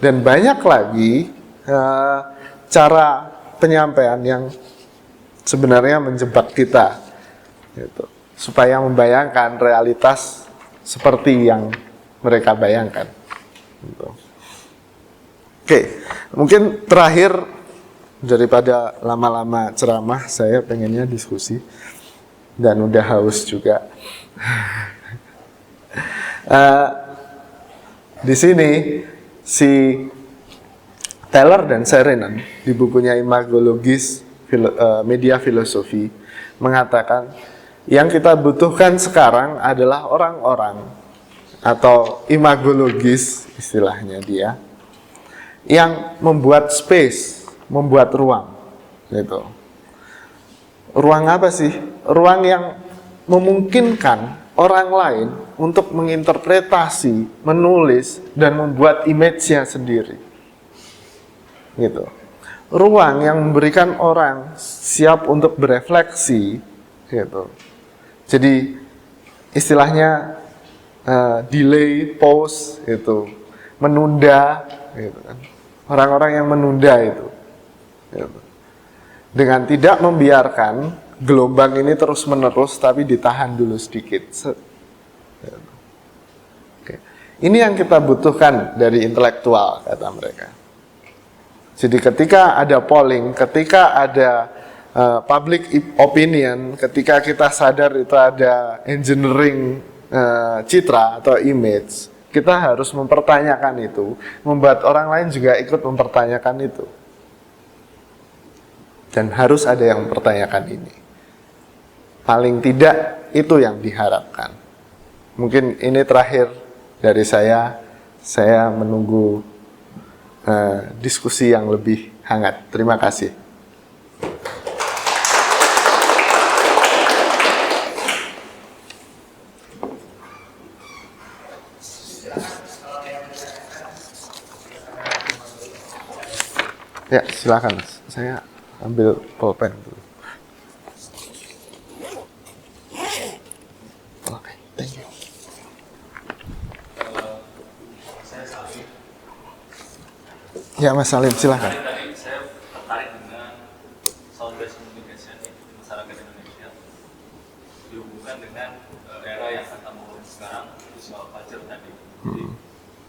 Dan banyak lagi cara penyampaian yang sebenarnya menjebak kita, gitu, supaya membayangkan realitas seperti yang mereka bayangkan. Gitu. Oke, mungkin terakhir, daripada lama-lama ceramah, saya pengennya diskusi dan udah haus juga. Di sini si Taylor dan Saarinen di bukunya Imagologis Media Filosofi mengatakan yang kita butuhkan sekarang adalah orang-orang atau imagologis istilahnya dia yang membuat space, membuat ruang, gitu. Ruang apa sih? Ruang yang memungkinkan orang lain untuk menginterpretasi, menulis, dan membuat image-nya sendiri. Gitu. Ruang yang memberikan orang siap untuk berefleksi, gitu. Jadi istilahnya delay, pause, itu menunda, gitu kan. Orang-orang yang menunda itu, gitu. Dengan tidak membiarkan gelombang ini terus-menerus, tapi ditahan dulu sedikit. Oke. Ini yang kita butuhkan dari intelektual, kata mereka. Jadi ketika ada polling, ketika ada public opinion, ketika kita sadar itu ada engineering citra atau image, kita harus mempertanyakan itu, membuat orang lain juga ikut mempertanyakan itu. Dan harus ada yang mempertanyakan ini. Paling tidak itu yang diharapkan. Mungkin ini terakhir dari saya menunggu diskusi yang lebih hangat. Terima kasih. Ya, silakan. Saya ambil pulpen dulu. Oke, thank you. Ya, Mas Salim, silakan. Tadi saya tertarik dengan sound-based communication di masyarakat Indonesia dihubungkan dengan era yang kita mau sekarang, visual culture tadi. Jadi,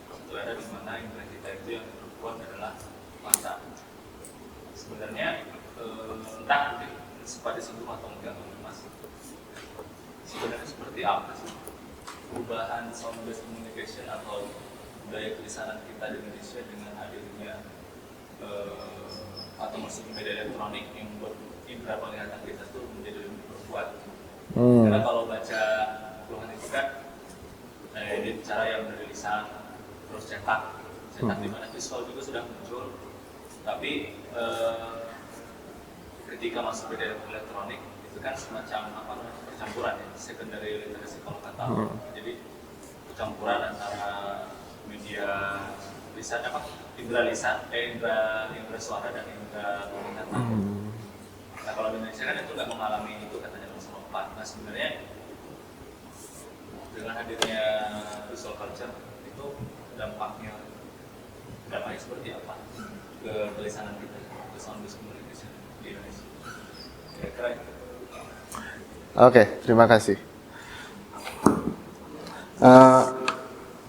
satu era di mana indera kita itu yang berkuat adalah mata. Sebenarnya entah mungkin sempat disinggung atau enggak, Mas. Sebenarnya seperti apa sih perubahan sound-based communication atau budaya tulisanan kita di Indonesia dengan hadirnya atau masuk media elektronik yang membuat indera penglihatan kita tuh menjadi lebih berkuat. Karena kalau baca bukuan itu kan ini cara yang dari lisan terus cetak di mana visual juga sudah muncul, tapi ketika masuk media elektronik itu kan semacam apa namanya percampuran ya, secondary literacy kalau kata. Jadi campuran antara media lisan indra suara dan indra penglihatan. Nah kalau di Indonesia kan itu nggak mengalami itu katanya bersama Pak. Nah sebenarnya dengan hadirnya visual culture itu dampaknya seperti apa ke tulisanan kita, ke sound based communication di Indonesia? Kira-kira itu. Oke, terima kasih.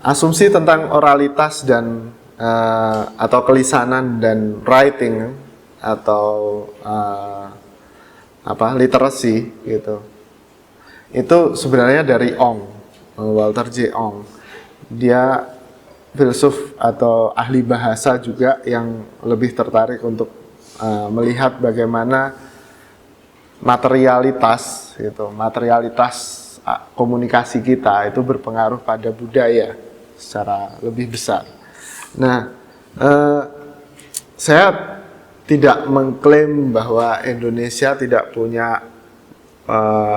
Asumsi tentang oralitas dan atau kelisanan dan writing atau literasi gitu. Itu sebenarnya dari Ong, Walter J. Ong. Dia filsuf atau ahli bahasa juga yang lebih tertarik untuk melihat bagaimana materialitas komunikasi kita itu berpengaruh pada budaya secara lebih besar. Nah, saya tidak mengklaim bahwa Indonesia tidak punya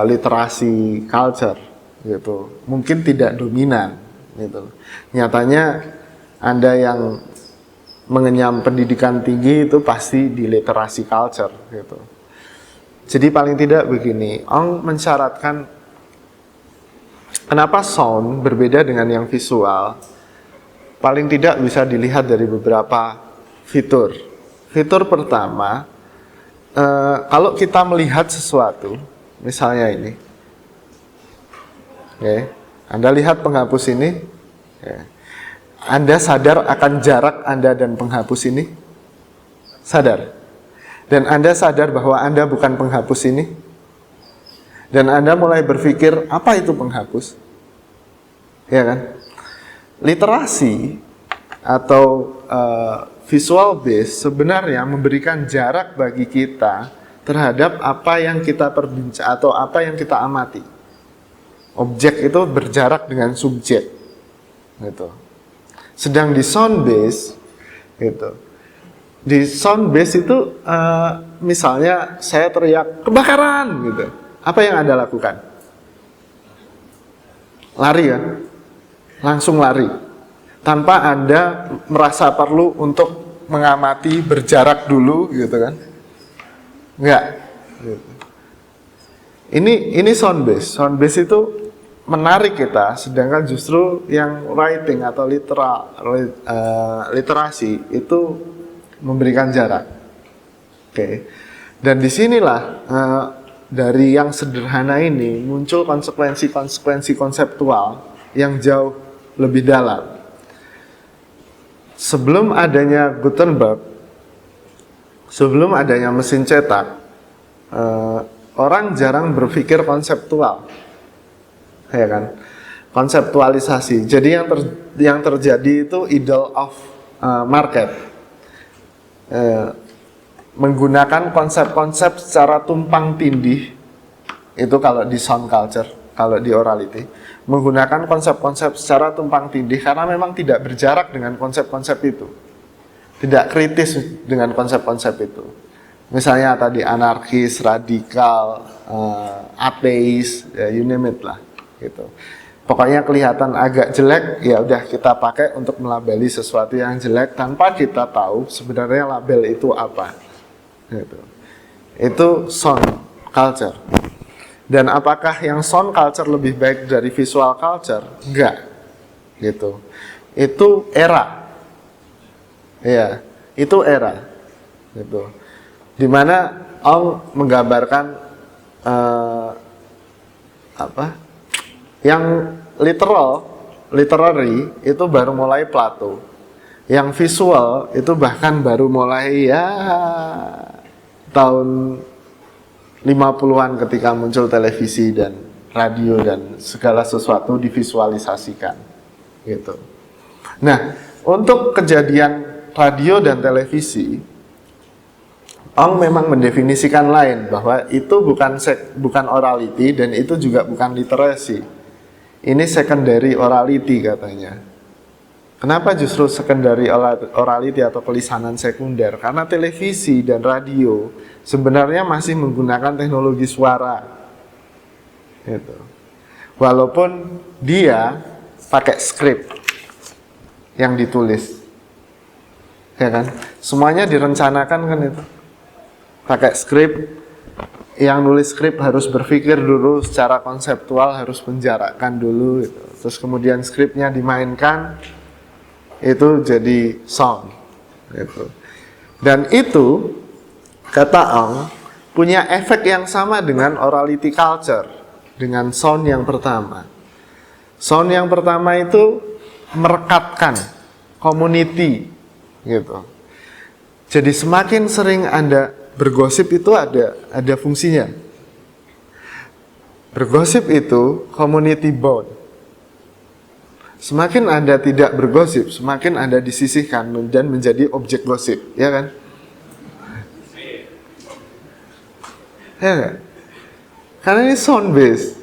literasi culture gitu. Mungkin tidak dominan gitu. Nyatanya Anda yang mengenyam pendidikan tinggi itu pasti di literasi culture gitu. Jadi paling tidak begini, Ong mensyaratkan kenapa sound berbeda dengan yang visual. Paling tidak bisa dilihat dari beberapa fitur. Fitur pertama, kalau kita melihat sesuatu, misalnya ini, oke, Anda lihat penghapus ini, Anda sadar akan jarak Anda dan penghapus ini? Sadar? Dan Anda sadar bahwa Anda bukan penghapus ini? Dan Anda mulai berpikir, apa itu penghapus? Ya kan? Literasi atau visual base sebenarnya memberikan jarak bagi kita terhadap apa yang kita perbincang atau apa yang kita amati. Objek itu berjarak dengan subjek, gitu. Sedang di sound base, gitu. Di sound base itu misalnya saya teriak kebakaran gitu. Apa yang Anda lakukan? Lari ya? Langsung lari. Tanpa Anda merasa perlu untuk mengamati berjarak dulu gitu kan. Enggak. Gitu. Ini sound base. Sound base itu menarik kita, sedangkan justru yang writing atau literasi itu memberikan jarak. Oke. Dan disinilah dari yang sederhana ini muncul konsekuensi konseptual yang jauh lebih dalam. Sebelum adanya Gutenberg, sebelum adanya mesin cetak, orang jarang berpikir konseptual, ya kan? Konseptualisasi. Jadi yang terjadi itu idol of market. Menggunakan konsep-konsep secara tumpang tindih, itu kalau di sound culture, kalau di orality, menggunakan konsep-konsep secara tumpang tindih karena memang tidak berjarak dengan konsep-konsep itu, tidak kritis dengan konsep-konsep itu. Misalnya tadi anarkis, radikal, ateis, ya, you name it lah, gitu. Pokoknya kelihatan agak jelek, ya udah kita pakai untuk melabeli sesuatu yang jelek tanpa kita tahu sebenarnya label itu apa. Gitu. Itu sound culture. Dan apakah yang sound culture lebih baik dari visual culture? Enggak. Gitu. Itu era. Ya, itu era. Gitu. Dimana Ong menggambarkan yang literary itu baru mulai Plato. Yang visual itu bahkan baru mulai ya tahun 50-an ketika muncul televisi dan radio dan segala sesuatu divisualisasikan. Gitu. Nah, untuk kejadian radio dan televisi, Ong memang mendefinisikan lain bahwa itu bukan orality dan itu juga bukan literasi. Ini secondary orality katanya. Kenapa justru secondary orality atau kelisanan sekunder? Karena televisi dan radio sebenarnya masih menggunakan teknologi suara. Gitu. Walaupun dia pakai skrip yang ditulis, ya kan? Semuanya direncanakan kan itu, pakai skrip. Yang nulis skrip harus berpikir dulu secara konseptual, harus menjarakkan dulu gitu. Terus kemudian skripnya dimainkan, itu jadi song gitu. Dan itu kata Ong punya efek yang sama dengan orality culture, dengan sound yang pertama. Sound yang pertama itu merekatkan community gitu. Jadi semakin sering Anda bergosip itu ada fungsinya. Bergosip itu community bond. Semakin Anda tidak bergosip, semakin Anda disisihkan dan menjadi objek gosip, ya kan? Ya kan? Karena ini sound based.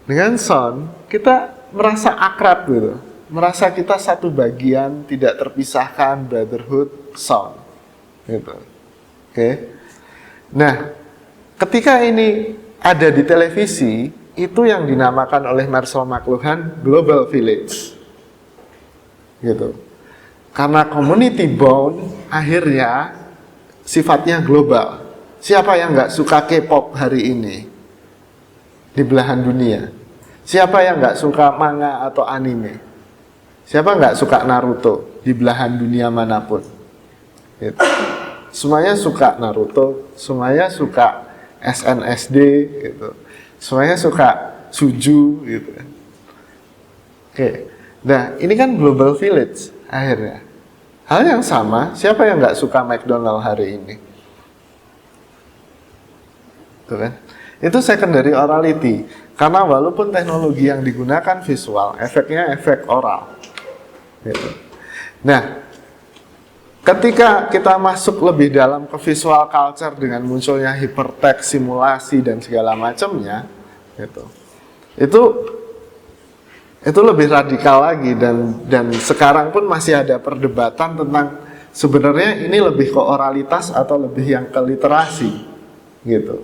Dengan sound kita merasa akrab gitu. Merasa kita satu bagian, tidak terpisahkan, brotherhood, sound. Gitu. Oke. Nah, ketika ini ada di televisi, itu yang dinamakan oleh Marshall McLuhan Global Village. Gitu. Karena community bond akhirnya sifatnya global. Siapa yang nggak suka K-pop hari ini di belahan dunia? Siapa yang nggak suka manga atau anime? Siapa nggak suka Naruto di belahan dunia manapun? Gitu. Semuanya suka Naruto, semuanya suka SNSD gitu. Semuanya suka Suju gitu. Oke. Nah, ini kan global village akhirnya. Hal yang sama, siapa yang nggak suka McDonald hari ini? Tuh kan? Itu secondary orality. Karena walaupun teknologi yang digunakan visual, efeknya efek oral. Gitu. Nah, ketika kita masuk lebih dalam ke visual culture dengan munculnya hypertext, simulasi dan segala macamnya, gitu. Itu lebih radikal lagi dan sekarang pun masih ada perdebatan tentang sebenarnya ini lebih ke oralitas atau lebih yang ke literasi, gitu.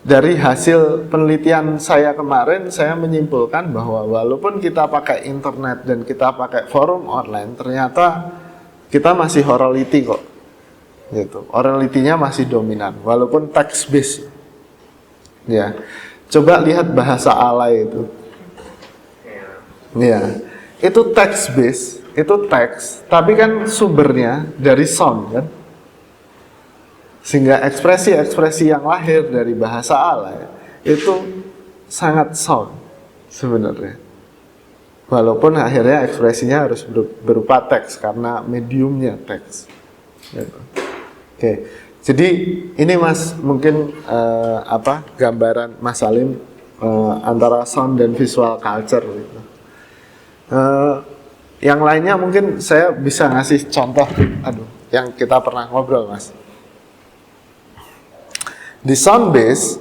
Dari hasil penelitian saya kemarin, saya menyimpulkan bahwa walaupun kita pakai internet dan kita pakai forum online, ternyata kita masih orality kok, gitu. Orality-nya masih dominan, walaupun text based. Ya, coba lihat bahasa alay itu. Ya, itu text based, itu teks, tapi kan sumbernya dari sound kan. Sehingga ekspresi-ekspresi yang lahir dari bahasa alay itu sangat sound sebenarnya. Walaupun akhirnya ekspresinya harus berupa teks karena mediumnya teks. Gitu. Oke, jadi ini Mas mungkin gambaran Mas Salim antara sound dan visual culture. Gitu. Yang lainnya mungkin saya bisa ngasih contoh, yang kita pernah ngobrol Mas. Di sound base,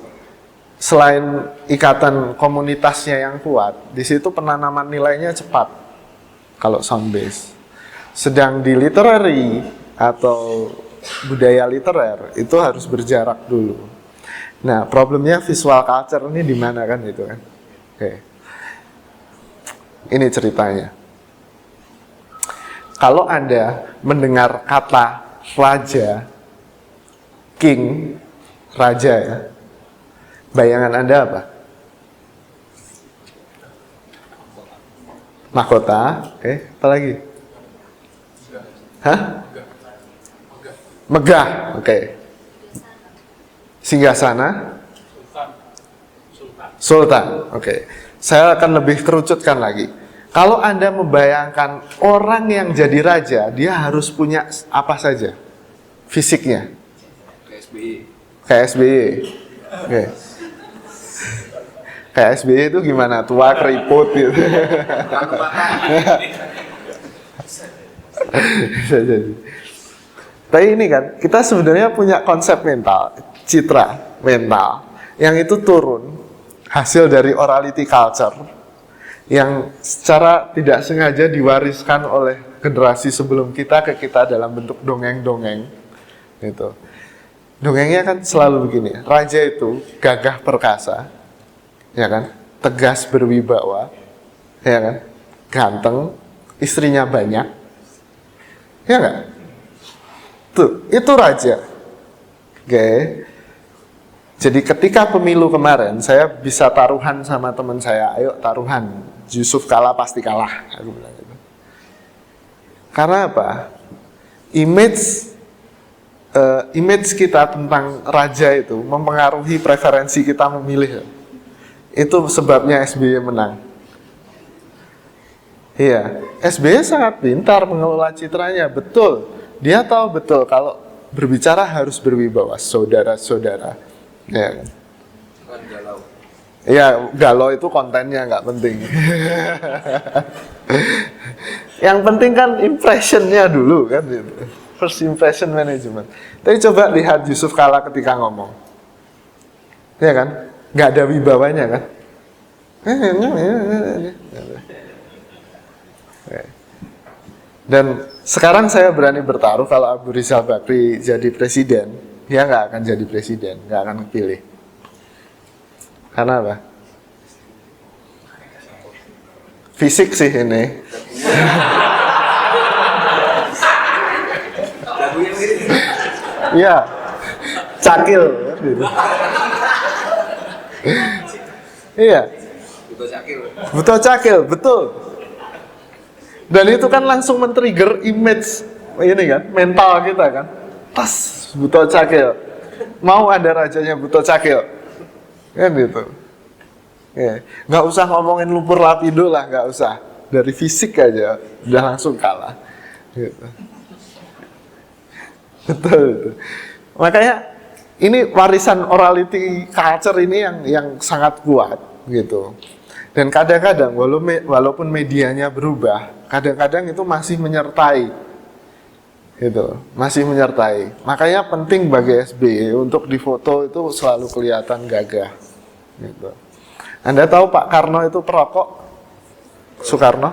selain ikatan komunitasnya yang kuat, di situ penanaman nilainya cepat kalau sound base. Sedang di literary atau budaya literer itu harus berjarak dulu. Nah, problemnya visual culture ini di mana kan itu kan? Oke. Ini ceritanya. Kalau Anda mendengar kata raja, king, raja ya, bayangan Anda apa? Mahkota, oke, apa lagi? Hah? Megah, oke. Singgasana? Sultan, oke. Saya akan lebih kerucutkan lagi. Kalau Anda membayangkan orang yang jadi raja, dia harus punya apa saja fisiknya? Kayak SBY. Oke. Kayak SBY itu gimana? Tua, keriput gitu. Tapi ini kan, kita sebenarnya punya konsep mental, citra mental, yang itu turun hasil dari orality culture, yang secara tidak sengaja diwariskan oleh generasi sebelum kita ke kita dalam bentuk dongeng-dongeng, gitu. Dongengnya kan selalu begini, raja itu gagah perkasa, ya kan, tegas berwibawa, ya kan, ganteng, istrinya banyak, ya nggak? Tuh, itu raja. Oke. Jadi ketika pemilu kemarin, saya bisa taruhan sama teman saya, ayo taruhan, Yusuf kalah pasti kalah, aku bilang gitu. Karena apa? Image kita tentang raja itu mempengaruhi preferensi kita memilih. Itu sebabnya SBY menang. Iya, SBY sangat pintar mengelola citranya, betul. Dia tahu betul kalau berbicara harus berwibawa, saudara-saudara. Ya kan? Kan galau. Iya, galau itu kontennya nggak penting. Yang penting kan impressionnya dulu kan gitu. First impression management. Tapi coba lihat Yusuf Kala ketika ngomong. Ya kan? Nggak ada wibawanya kan? Dan sekarang saya berani bertaruh kalau Abu Rizal Bakri jadi presiden, dia nggak akan jadi presiden, nggak akan kepilih. Karena apa? Fisik sih ini. Lagunya mirip. Iya, cakil. Gitu. Iya, Butuh Syakil. butuh cakil, betul. Dan itu kan langsung men-trigger image ini kan, mental kita kan. Tas, butuh cakil. Mau ada rajanya butuh cakil. Kan gitu. Ya. Nggak usah ngomongin lumpur lapindo lah, nggak usah. Dari fisik aja udah langsung kalah. Gitu. Betul. Makanya ini warisan orality culture ini yang sangat kuat gitu. Dan kadang-kadang walaupun medianya berubah, kadang-kadang itu masih menyertai. Gitu, masih menyertai. Makanya penting bagi SBY untuk difoto itu selalu kelihatan gagah. Gitu. Anda tahu Pak Karno itu perokok? Soekarno?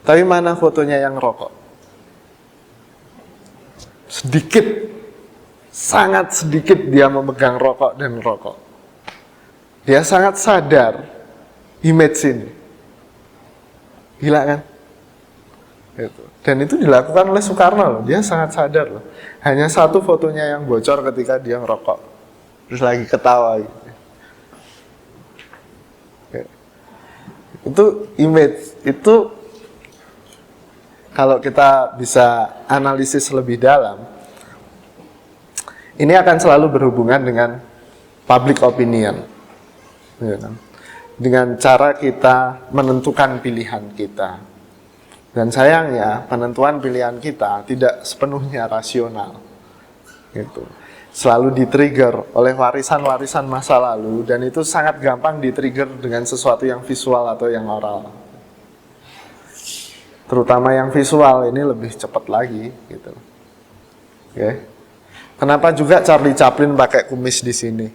Tapi mana fotonya yang rokok? Sedikit, sangat sedikit dia memegang rokok dan rokok. Dia sangat sadar image ini. Gila kan? Gitu. Dan itu dilakukan oleh Soekarno loh. Dia sangat sadar loh. Hanya satu fotonya yang bocor ketika dia ngerokok. Terus lagi ketawa gitu. Itu image, itu kalau kita bisa analisis lebih dalam, ini akan selalu berhubungan dengan public opinion, ya kan? Dengan cara kita menentukan pilihan kita. Dan sayangnya penentuan pilihan kita tidak sepenuhnya rasional, gitu. Selalu di-trigger oleh warisan-warisan masa lalu, dan itu sangat gampang di-trigger dengan sesuatu yang visual atau yang oral. Terutama yang visual ini lebih cepat lagi, gitu. Oke. Kenapa juga Charlie Chaplin pakai kumis di sini?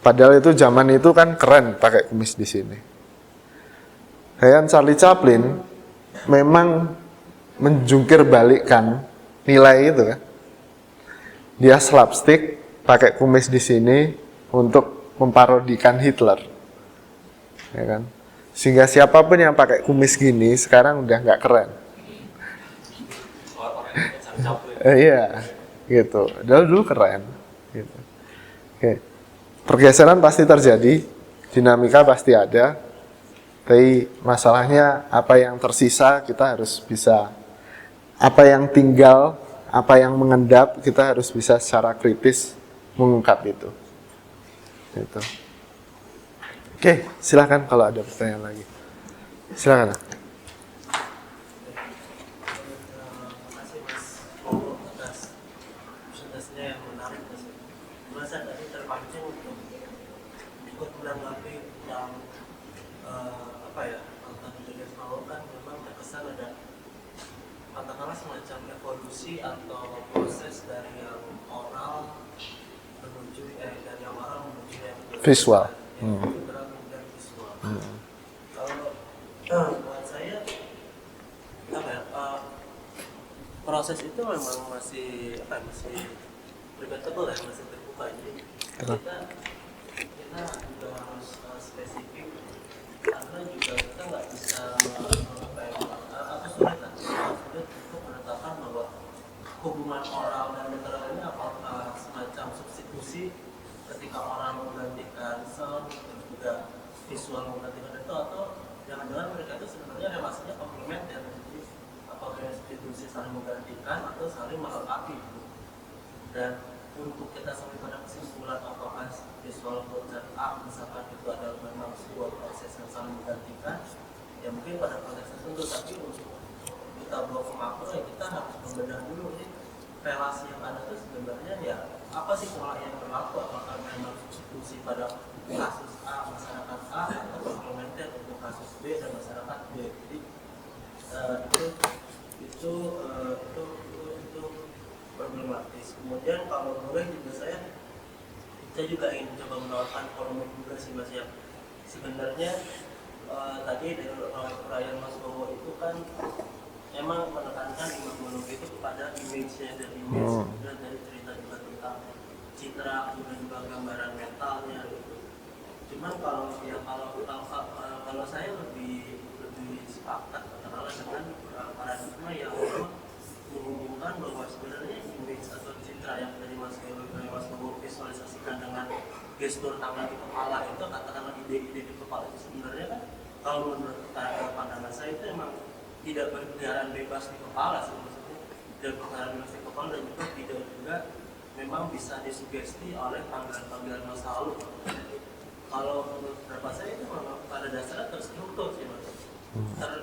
Padahal itu zaman itu kan keren pakai kumis di sini. Dan Charlie Chaplin memang menjungkir balikkan nilai itu kan. Dia slapstick, pakai kumis di sini untuk memparodikan Hitler, ya kan? Sehingga siapapun yang pakai kumis gini sekarang udah nggak keren. Iya, gitu. Dulu keren. Gitu. Oke. Pergeseran pasti terjadi, dinamika pasti ada. Tapi masalahnya apa yang tersisa kita harus bisa, apa yang tinggal, apa yang mengendap, kita harus bisa secara kritis mengungkap itu. Gitu. Oke, silakan kalau ada pertanyaan lagi. Silakan. Terima kasih Mas Koko atas presentasinya yang menarik Mas. Merasa tadi terpancing untuk ikut menanggapi tentang tentang Julius Mallo kan memang terkesan ada katakanlah semacam evolusi atau proses dari yang oral menuju yang visual. kemudian visual. Kalau buat saya proses itu memang masih debatable ya, masih terbuka. Jadi kita juga harus spesifik karena juga kita nggak bisa apa sulit lah, sulit untuk menetapkan bahwa hubungan oral dan literal ini apakah semacam substitusi ketika orang menggantikan sound dan juga visual menggantikan itu, atau jangan-jangan mereka itu sebenarnya relasinya komplementer, jadi apakah substitusi saling menggantikan atau saling melengkapi. Dan untuk kita sampai pada kesimpulan apakah visual dan art misalkan itu adalah memang sebuah proses yang saling menggantikan, ya mungkin pada konteks tertentu, tapi untuk kita bawa ke makro ya kita harus membedah dulu nih relasi yang ada itu sebenarnya ya apa sih pola yang berlaku, apakah memang substitusi pada kasus A masyarakat A atau komplementer untuk kasus B dan masyarakat B. Jadi itu problematis. Kemudian kalau boleh juga saya juga ingin coba menawarkan polemik juga sih Mas ya. Sebenarnya tadi dari perayaan Mas Bowo itu kan emang menekankan imagenologi itu kepada image-nya, dan image dan dari cerita juga tentang citra juga gambaran mentalnya gitu. Cuman kalau saya lebih sepakat katakanlah dengan paradigma yang menghubungkan bahwa sebenarnya image atau citra yang dari Mas Bowo visualisasikan dengan gestur tangan di kepala itu, katakanlah ide-ide di kepala itu sebenarnya kan kalau menurut pandangan saya itu emang tidak berkeliaran bebas di kepala sih, maksudnya tidak berkeliaran bebas di kepala, dan juga tidak juga memang bisa disugesti oleh panggilan-panggilan masa lalu. Kalau menurut pendapat saya itu memang pada dasarnya terstruktur sih Mas,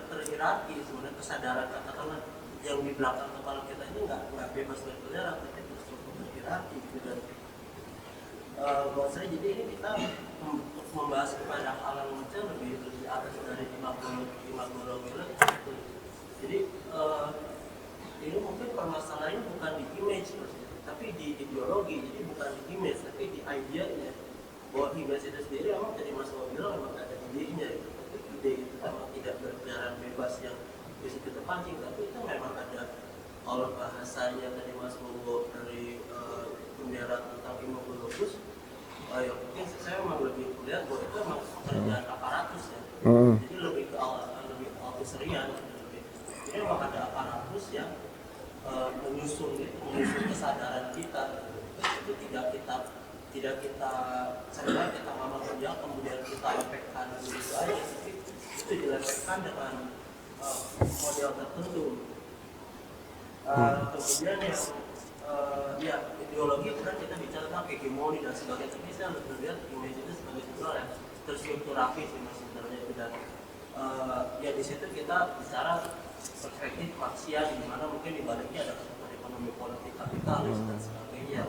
terhierarki sebenarnya kesadaran katakanlah yang di belakang kepala kita ini nggak bebas berkeliaran, tapi terstruktur terhierarki gitu. Dan buat saya jadi ini kita untuk membahas kepada hal yang macam lebih atas dari imagologi gitu. Jadi ini mungkin permasalahannya bukan di image tapi di ideologi. Jadi bukan di image tapi di idenya, bahwa image itu sendiri memang tadi Mas Bowo bilang memang ada idenya gitu. Tapi ide itu memang tidak berkeliaran bebas yang bisa kita pancing, tapi itu memang ada, kalau bahasanya tadi Mas Bowo dari bendera tentang imagologus, ya mungkin saya memang lebih melihat bahwa itu memang pekerjaan aparatus ya. Jadi lebih ke autoserian. Jadi memang ada aparatus yang menyusun kesadaran kita. Itu tidak kita sebenarnya kita ngomong kerja kemudian kita lepekkan begitu aja, tapi itu dilepekkan dengan model tertentu. Kemudian yang ideologi kan kita bicara tentang hegemoni dan sebagainya, tapi saya lebih melihat image itu sebagai sebuah yang terstrukturasi sih Mas sebenarnya. Dan ya di situ kita bicara perspektif Marxian, di mana mungkin di baliknya ada kebutuhan ekonomi politik kapitalis dan sebagainya,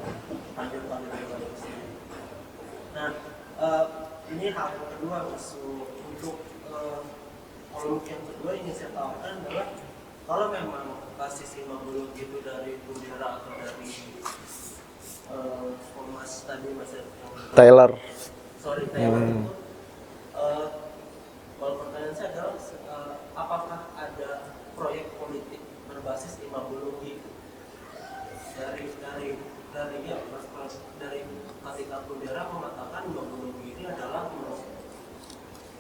lanjutkan dari sini. Nah ini hal yang kedua masuk untuk polemik yang kedua yang saya tawarkan adalah kalau memang basis imagologi itu dari bendera atau dari Mas tadi Mas Taylor itu kalau pertanyaan saya adalah apakah ada proyek politik berbasis imagologi dari ketika bendera mengatakan imagologi ini adalah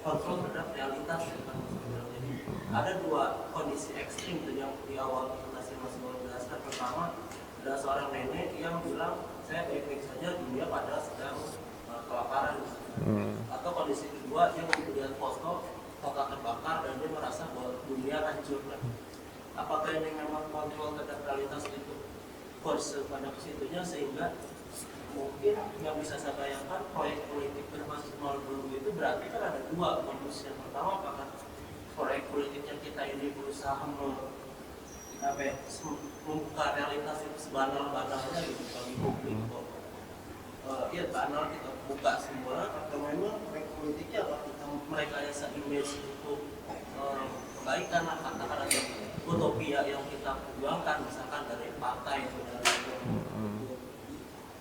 kontrol terhadap realitas. Jadi ada dua kondisi ekstrim yang di awal presentasi Mas Bowo jelaskan. Pertama, ada seorang nenek yang bilang saya baik-baik saja, dunia padahal sedang kelaparan. Atau kondisi kedua, dia kemudian foto kota terbakar dan dia merasa bahwa dunia hancur. Apakah ini memang kontrol terhadap realitas itu force pada kesitunya, sehingga mungkin yang bisa saya bayangkan proyek politik berbasis imagologi itu berarti kan ada dua kondisi. Yang pertama, apakah proyek politik yang kita ini berusaha membuka realitas itu sebanal-banalnya gitu bagi publik, ya banal kita buka semua, atau memang proyek politiknya apa kita mereka yang se-image untuk kebaikan lah katakan, atau utopia yang kita perjuangkan misalkan dari partai itu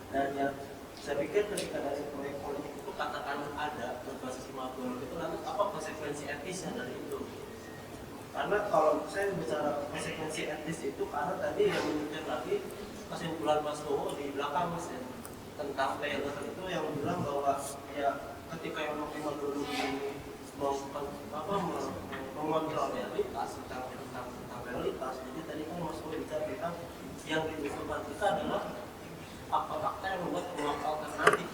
dan yang saya pikir ketika dari proyek politik itu katakan ada berbasis imagologi itu, lalu apa konsekuensi etisnya dari itu? Karena kalau saya bicara konsekuensi etis itu karena tadi yang menunjukkan lagi kesimpulan Mas Bowo di belakang Mas ya, tentang Taylor itu yang bilang bahwa ya ketika yang imagologi ini mengontrol realitas tentang realitas. Jadi tadi kan Mas Boy bicara tentang yang dibutuhkan kita adalah fakta-fakta yang membuat peluang alternatif.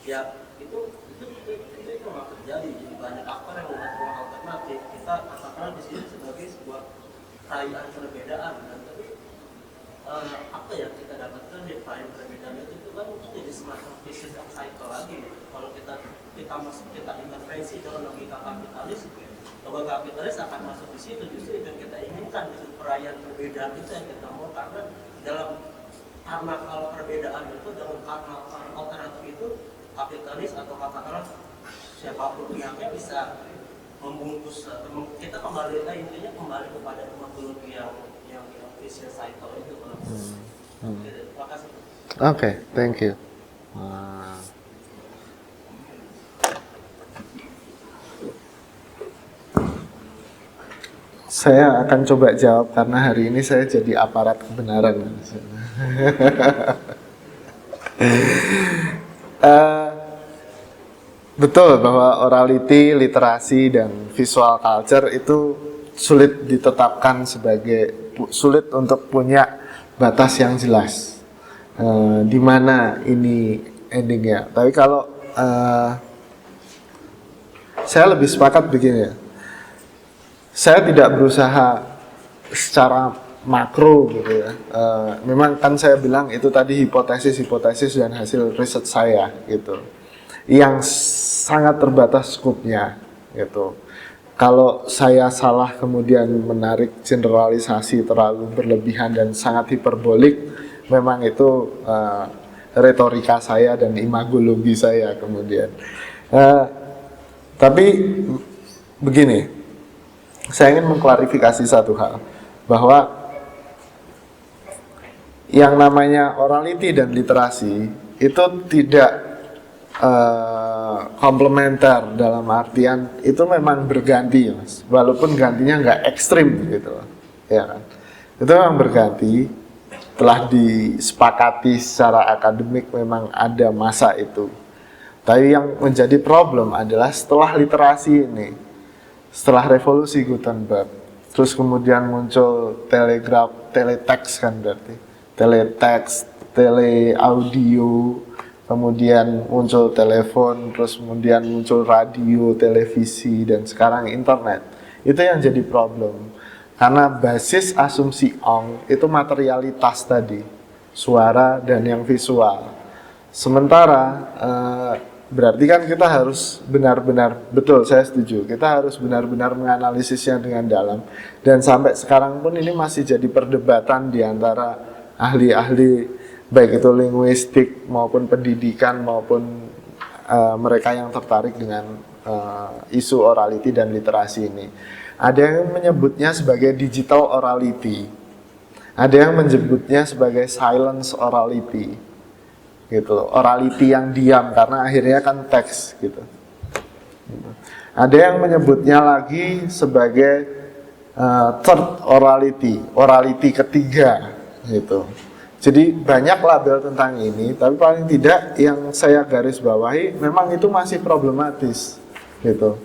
Ya itu nggak terjadi. Jadi banyak faktor yang membuat peluang alternatif. Kita katakan di sini sebagai sebuah perayaan perbedaan, dan tapi apa yang kita dapatkan di perayaan perbedaan itu kan jadi semacam vicious cycle lagi. Kalau kita intervensi dalam logika kapitalis akan masuk di situ. Justru itu yang kita inginkan, itu perayaan perbedaan itu yang kita mau, karena kalau perbedaan itu dengan karena alternatif itu kapitalis atau katakanlah siapapun pihaknya bisa membungkus. Kita kembali kepada metodologi yang vicious cycle itu. Terima kasih. Oke, thank you. Saya akan coba jawab karena hari ini saya jadi aparat kebenaran. Betul bahwa orality, literasi, dan visual culture itu sulit ditetapkan sulit untuk punya batas yang jelas. Di mana ini endingnya. Tapi kalau saya lebih sepakat begini ya. Saya tidak berusaha secara makro gitu ya. Memang kan saya bilang itu tadi hipotesis dan hasil riset saya gitu, yang sangat terbatas skupnya gitu. Kalau saya salah kemudian menarik generalisasi terlalu berlebihan dan sangat hiperbolik, memang itu retorika saya dan imagologi saya kemudian. Tapi begini, saya ingin mengklarifikasi satu hal, bahwa yang namanya orality dan literasi itu tidak komplementer, dalam artian itu memang berganti, Mas. Walaupun gantinya nggak ekstrim gitu, ya kan? Itu memang berganti. Telah disepakati secara akademik memang ada masa itu. Tapi yang menjadi problem adalah setelah literasi ini, setelah revolusi Gutenberg, terus kemudian muncul teletext kan, berarti teletext, teleaudio, kemudian muncul telepon, terus kemudian muncul radio, televisi, dan sekarang internet. Itu yang jadi problem. Karena basis asumsi Ong itu materialitas tadi, suara dan yang visual. Sementara berarti kan kita harus benar-benar, betul, saya setuju, kita harus benar-benar menganalisisnya dengan dalam. Dan sampai sekarang pun ini masih jadi perdebatan di antara ahli-ahli, baik itu linguistik maupun pendidikan maupun mereka yang tertarik dengan isu orality dan literasi ini. Ada yang menyebutnya sebagai digital orality, ada yang menyebutnya sebagai silence orality. Gitu, orality yang diam karena akhirnya kan teks gitu. Ada yang menyebutnya lagi sebagai third orality ketiga gitu. Jadi banyak label tentang ini, tapi paling tidak yang saya garis bawahi memang itu masih problematis gitu.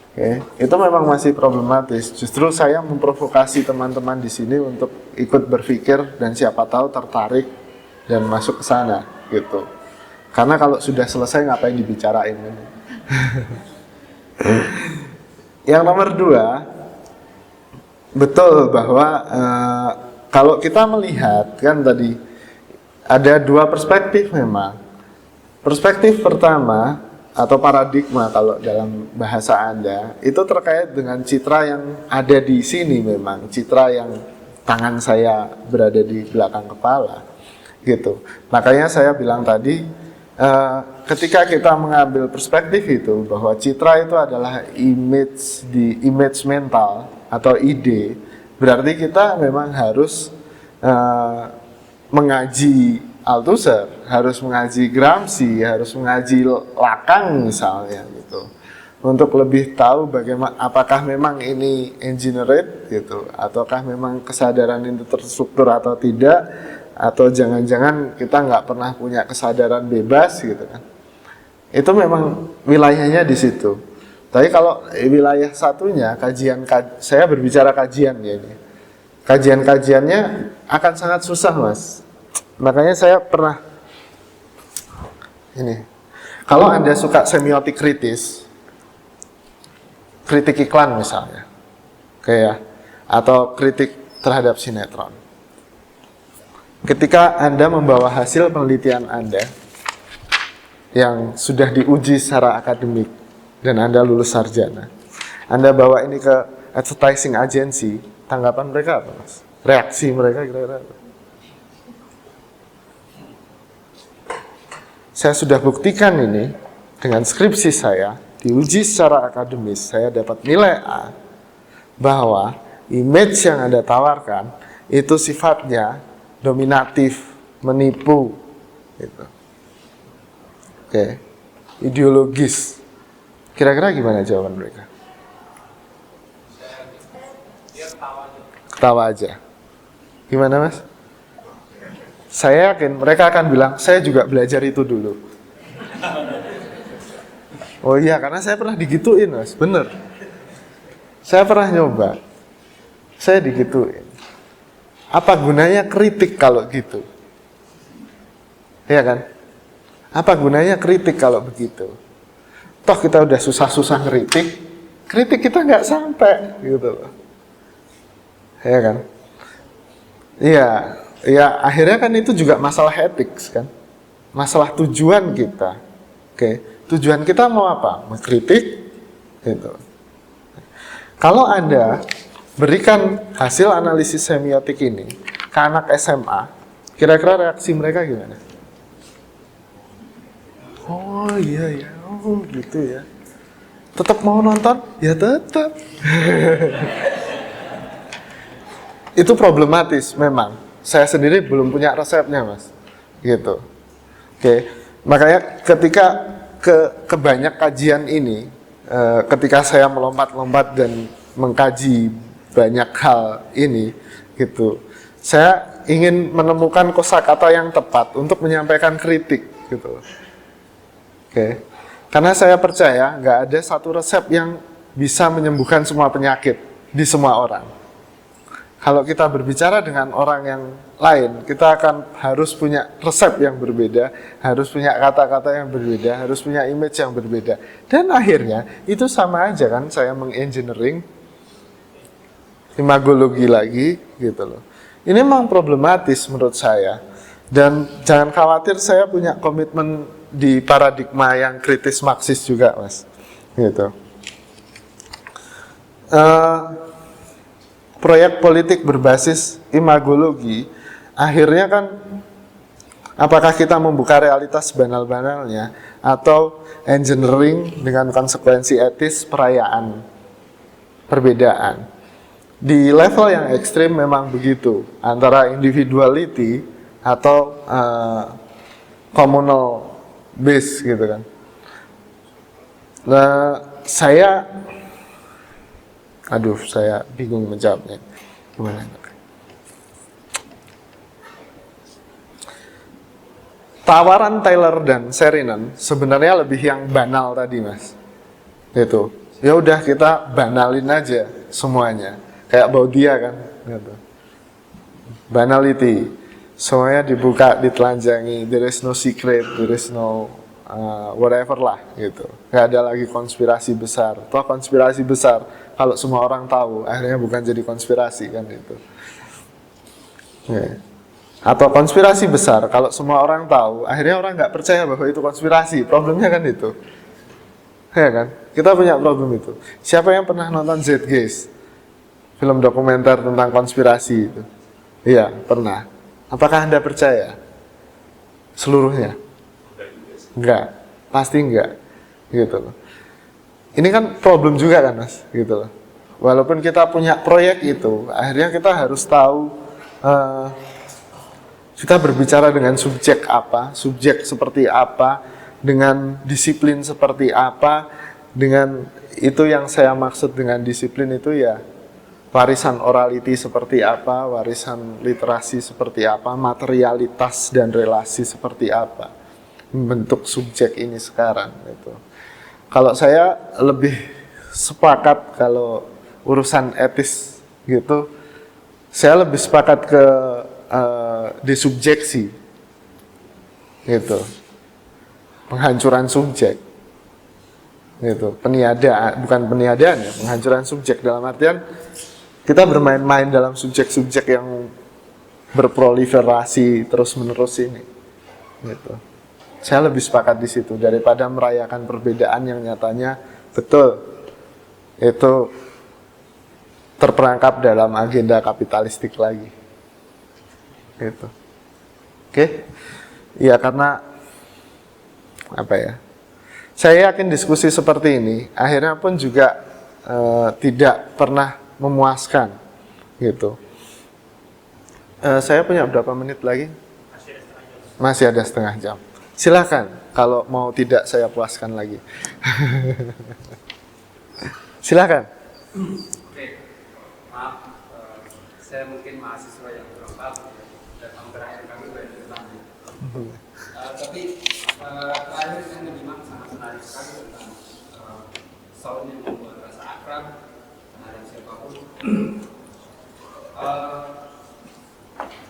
Oke, itu memang masih problematis. Justru saya memprovokasi teman-teman di sini untuk ikut berpikir dan siapa tahu tertarik dan masuk ke sana gitu. Karena kalau sudah selesai ngapain dibicarain ini. Yang nomor 2, betul bahwa kalau kita melihat kan tadi ada 2 perspektif memang. Perspektif pertama atau paradigma kalau dalam bahasa Anda itu terkait dengan citra yang ada di sini, memang citra yang tangan saya berada di belakang kepala. Gitu. Makanya saya bilang tadi, ketika kita mengambil perspektif itu bahwa citra itu adalah image mental atau ide, berarti kita memang harus mengaji Althusser, harus mengaji Gramsci, harus mengaji Lacan misalnya gitu, untuk lebih tahu bagaimana, apakah memang ini engineered gitu, ataukah memang kesadaran itu terstruktur atau tidak, atau jangan-jangan kita nggak pernah punya kesadaran bebas gitu kan. Itu memang wilayahnya di situ. Tapi kalau wilayah satunya, saya berbicara kajian ya ini. Kajian-kajiannya akan sangat susah, Mas. Makanya saya pernah ini. Kalau Anda suka semiotik kritis, kritik iklan misalnya, kayak atau kritik terhadap sinetron. Ketika Anda membawa hasil penelitian Anda yang sudah diuji secara akademik dan Anda lulus sarjana, Anda bawa ini ke advertising agency, tanggapan mereka apa, Mas? Reaksi mereka kira-kira apa? Saya sudah buktikan ini dengan skripsi saya, diuji secara akademis, saya dapat nilai A, bahwa image yang Anda tawarkan itu sifatnya dominatif, menipu, gitu. Oke, ideologis. Kira-kira gimana jawaban mereka? Ketawa aja. Gimana, Mas? Saya yakin mereka akan bilang, saya juga belajar itu dulu. Oh iya, karena saya pernah digituin, Mas. Bener. Saya pernah nyoba. Saya digituin. Apa gunanya kritik kalau gitu? Iya kan? Apa gunanya kritik kalau begitu? Toh kita udah susah-susah kritik kita nggak sampai, gitu loh. Iya kan? Iya, akhirnya kan itu juga masalah etik kan? Masalah tujuan kita. Oke, tujuan kita mau apa? Mengkritik, gitu. Kalau Anda berikan hasil analisis semiotik ini ke anak SMA, kira-kira reaksi mereka gimana? Oh iya ya, oh gitu ya. Tetap mau nonton? Ya tetap. Itu problematis memang. Saya sendiri belum punya resepnya, Mas. Gitu. Oke, makanya ketika ke banyak kajian ini, ketika saya melompat-lompat dan mengkaji banyak hal ini, gitu, saya ingin menemukan kosakata yang tepat untuk menyampaikan kritik, gitu. Oke, karena saya percaya nggak ada satu resep yang bisa menyembuhkan semua penyakit di semua orang. Kalau kita berbicara dengan orang yang lain, kita akan harus punya resep yang berbeda, harus punya kata-kata yang berbeda, harus punya image yang berbeda. Dan akhirnya itu sama aja kan, saya mengengineering imagologi lagi, gitu loh. Ini memang problematis menurut saya. Dan jangan khawatir, saya punya komitmen di paradigma yang kritis Marxis juga, Mas. Gitu. Proyek politik berbasis imagologi, akhirnya kan, apakah kita membuka realitas banal-banalnya, atau engineering dengan konsekuensi etis perayaan, perbedaan. Di level yang ekstrim memang begitu, antara individuality atau communal base gitu kan. Nah, saya bingung menjawabnya. Gimana? Tawaran Taylor dan Saarinen sebenarnya lebih yang banal tadi, Mas. Itu. Ya udah kita banalin aja semuanya. Kayak Baudia kan, gitu. Banality. Semuanya dibuka, ditelanjangi, there is no secret, there is no whatever lah, gitu. Gak ada lagi konspirasi besar. Toh konspirasi besar, kalau semua orang tahu, akhirnya bukan jadi konspirasi kan itu. Okay. Atau konspirasi besar, kalau semua orang tahu, akhirnya orang nggak percaya bahwa itu konspirasi. Problemnya kan itu. Ya kan? Kita punya problem itu. Siapa yang pernah nonton Zeitgeist? Film dokumenter tentang konspirasi itu? Iya, pernah. Apakah Anda percaya? Seluruhnya? Enggak, pasti enggak. Gitu loh. Ini kan problem juga kan, Mas, gitu loh. Walaupun kita punya proyek itu, akhirnya kita harus tahu kita berbicara dengan subjek apa, subjek seperti apa, dengan disiplin seperti apa, dengan itu yang saya maksud dengan disiplin itu ya warisan orality seperti apa, warisan literasi seperti apa, materialitas dan relasi seperti apa, membentuk subjek ini sekarang. Gitu. Kalau saya lebih sepakat kalau urusan etis gitu, saya lebih sepakat ke disubjeksi gitu, penghancuran subjek gitu, peniadaan, bukan peniadaan ya, penghancuran subjek dalam artian kita bermain-main dalam subjek-subjek yang berproliferasi terus-menerus ini gitu. Saya lebih sepakat di situ daripada merayakan perbedaan yang nyatanya betul itu terperangkap dalam agenda kapitalistik lagi gitu. Oke? Ya karena apa ya, saya yakin diskusi seperti ini akhirnya pun juga tidak pernah memuaskan gitu. Saya punya berapa menit lagi? Masih ada setengah jam. Silakan kalau mau tidak saya puaskan lagi. Silakan. Oke, maaf, saya mungkin mahasiswa yang kurang paham dan tahun terakhir kami berada di London. Tapi terakhir saya menyimak sangat menarik sekali tentang sound yang membuat rasa akrab terhadap siapapun.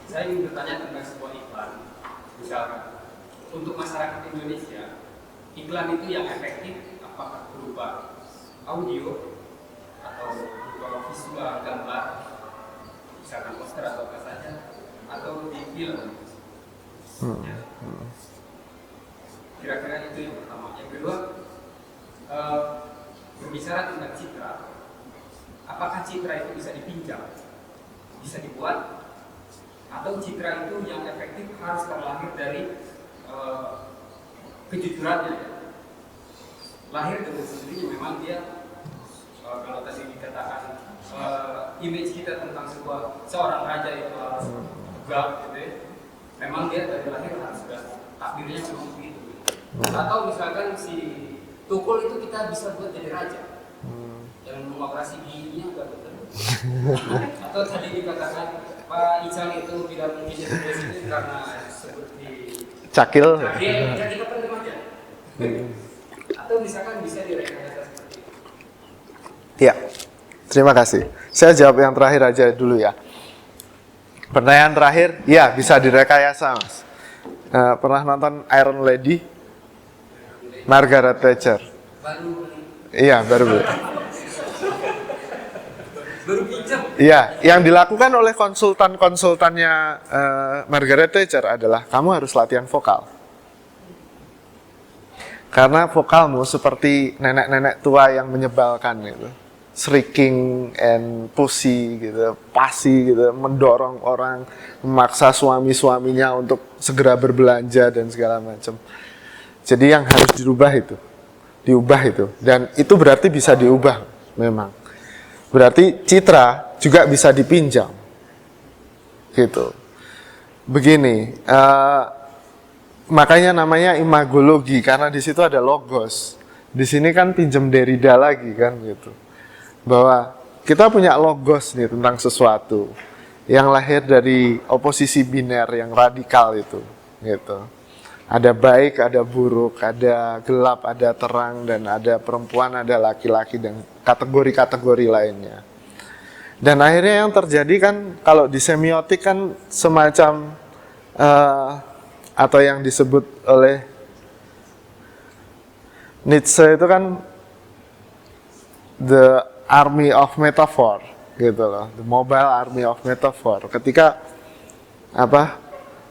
Saya ingin bertanya tentang sebuah iklan, misalkan untuk masyarakat Indonesia, iklan itu yang efektif apakah berupa audio atau berupa visual gambar, misalkan poster atau apa saja, atau di film. Kira-kira itu yang pertama. Yang kedua, berbicara tentang citra, apakah citra itu bisa dipinjam, bisa dibuat, atau citra itu yang efektif harus terlahir dari kejujurannya, ya? Lahir dengan sendirinya. Memang dia kalau tadi dikatakan image kita tentang seorang raja itu tegak gitu ya, memang dia dari lahir harus sudah takdirnya memang begitu. Atau misalkan si Tukul itu kita bisa buat jadi raja yang mengoperasi giginya enggak betul. Atau tadi dikatakan Pak Ican itu tidak mungkin jadi presiden karena seperti Cakil. ya kita pendem aja. Atau misalkan bisa direkayasa seperti itu. Ya, terima kasih. Saya jawab yang terakhir aja dulu ya. Pertanyaan terakhir, ya bisa direkayasa mas. Pernah nonton Iron Lady? Margaret Thatcher. Baru Iya, baru beli. baru pinjam. Iya, yang dilakukan oleh konsultan-konsultannya Margaret Thatcher adalah kamu harus latihan vokal. Karena vokalmu seperti nenek-nenek tua yang menyebalkan gitu. Shrieking and pussy gitu, pasi gitu, mendorong orang, memaksa suami-suaminya untuk segera berbelanja dan segala macam. Jadi yang harus diubah itu, dan itu berarti bisa diubah memang. Berarti citra juga bisa dipinjam, gitu. Begini, makanya namanya imagologi karena di situ ada logos. Di sini kan pinjam Derrida lagi kan, gitu. Bahwa kita punya logos nih tentang sesuatu yang lahir dari oposisi biner yang radikal itu, gitu. Ada baik, ada buruk, ada gelap, ada terang, dan ada perempuan, ada laki-laki, dan kategori-kategori lainnya. Dan akhirnya yang terjadi kan, kalau di semiotik kan semacam, atau yang disebut oleh Nietzsche itu kan, the army of metaphor, gitu loh, the mobile army of metaphor. Ketika,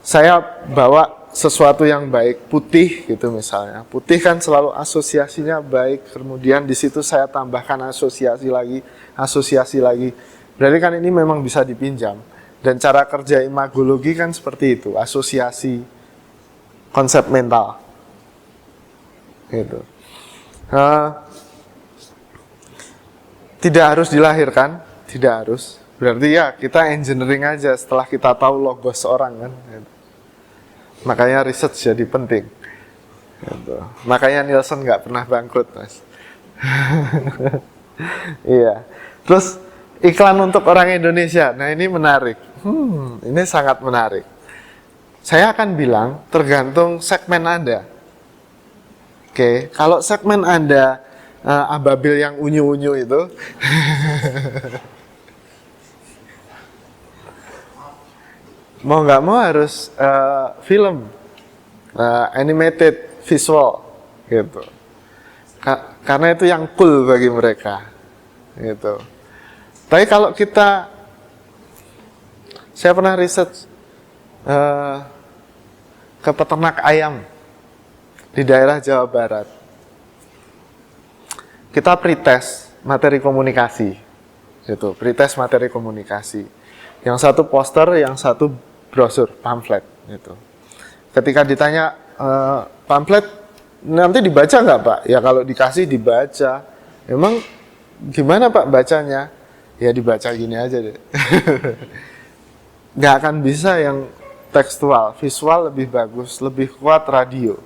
saya bawa sesuatu yang baik, putih gitu misalnya. Putih kan selalu asosiasinya baik, kemudian di situ saya tambahkan asosiasi lagi. Berarti kan ini memang bisa dipinjam. Dan cara kerja imagologi kan seperti itu, asosiasi konsep mental. Gitu. Tidak harus dilahirkan, tidak harus. Berarti ya kita engineering aja setelah kita tahu logos orang kan. Gitu. Makanya research jadi penting. Gitu. Makanya Nielsen nggak pernah bangkrut, mas. Iya. Terus iklan untuk orang Indonesia. Nah ini menarik. Ini sangat menarik. Saya akan bilang tergantung segmen Anda. Oke, kalau segmen Anda ababil yang unyu-unyu itu. Mau nggak mau harus film, animated, visual, gitu. Karena itu yang cool bagi mereka, gitu. Tapi kalau saya pernah riset ke peternak ayam di daerah Jawa Barat. Kita pretest materi komunikasi, gitu. Pretest materi komunikasi. Yang satu poster, yang satu brosur, pamflet, gitu. Ketika ditanya pamflet nanti dibaca nggak Pak? Ya kalau dikasih dibaca. Emang gimana Pak bacanya? Ya dibaca gini aja deh. Nggak akan bisa yang tekstual, visual lebih bagus, lebih kuat radio,